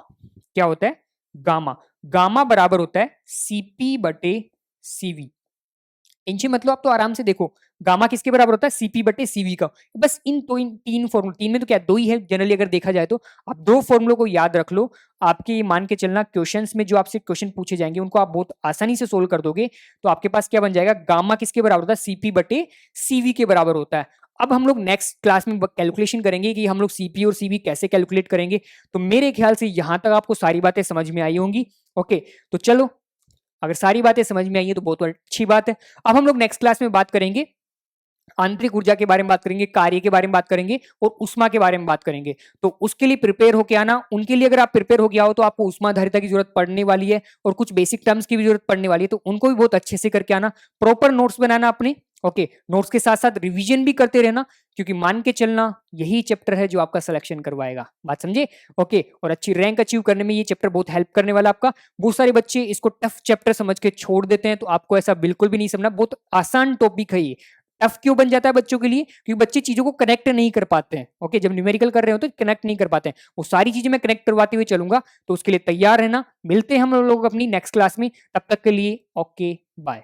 क्या होता है, गामा। गामा बराबर होता है सीपी बटे सीवी। इनसे मतलब आप तो आराम से देखो, गामा किसके बराबर होता है, सीपी बटे सीवी का। बस इन तीन फॉर्मूला, तीन में तो क्या दो ही है जनरली अगर देखा जाए तो। आप दो फॉर्मूलों को याद रख लो। आपके मान के चलना क्वेश्चंस में जो आपसे क्वेश्चन पूछे जाएंगे उनको आप बहुत आसानी से सोल्व कर दोगे। तो आपके पास क्या बन जाएगा, गामा किसके बराबर होता है, सीपी बटे सीवी के बराबर होता है। अब हम लोग नेक्स्ट क्लास में कैलकुलेशन करेंगे कि हम लोग सीपी और सीवी कैसे कैलकुलेट करेंगे। तो मेरे ख्याल से यहां तक आपको सारी बातें समझ में आई होंगी। ओके, तो चलो, अगर सारी बातें समझ में आई है तो बहुत अच्छी बात है। अब हम लोग नेक्स्ट क्लास में बात करेंगे आंतरिक ऊर्जा के बारे में, बात करेंगे कार्य के बारे में, बात करेंगे और उष्मा के बारे में बात करेंगे। तो उसके लिए प्रिपेयर होके आना। उनके लिए अगर आप प्रिपेयर हो गया हो तो आपको उष्माधारिता की जरूरत पड़ने वाली है और कुछ बेसिक टर्म्स की भी जरूरत पड़ने वाली है, तो उनको भी बहुत अच्छे से करके आना। प्रॉपर नोट्स बनाना अपने। ओके, नोट्स के साथ साथ रिवीजन भी करते रहना, क्योंकि मान के चलना यही चैप्टर है जो आपका सिलेक्शन करवाएगा। बात समझे? ओके, और अच्छी रैंक अचीव करने में ये चैप्टर बहुत हेल्प करने वाला आपका। बहुत सारे बच्चे इसको टफ चैप्टर समझ के छोड़ देते हैं, तो आपको ऐसा बिल्कुल भी नहीं समझना। बहुत आसान टॉपिक है ये। टफ क्यों बन जाता है बच्चों के लिए, क्योंकि बच्चे चीजों को कनेक्ट नहीं कर पाते हैं। ओके, जब न्यूमेरिकल कर रहे हो तो कनेक्ट नहीं कर पाते हैं। वो सारी चीजें मैं कनेक्ट करवाते हुए चलूंगा, तो उसके लिए तैयार रहना। मिलते हैं हम लोग अपनी नेक्स्ट क्लास में, तब तक के लिए ओके बाय।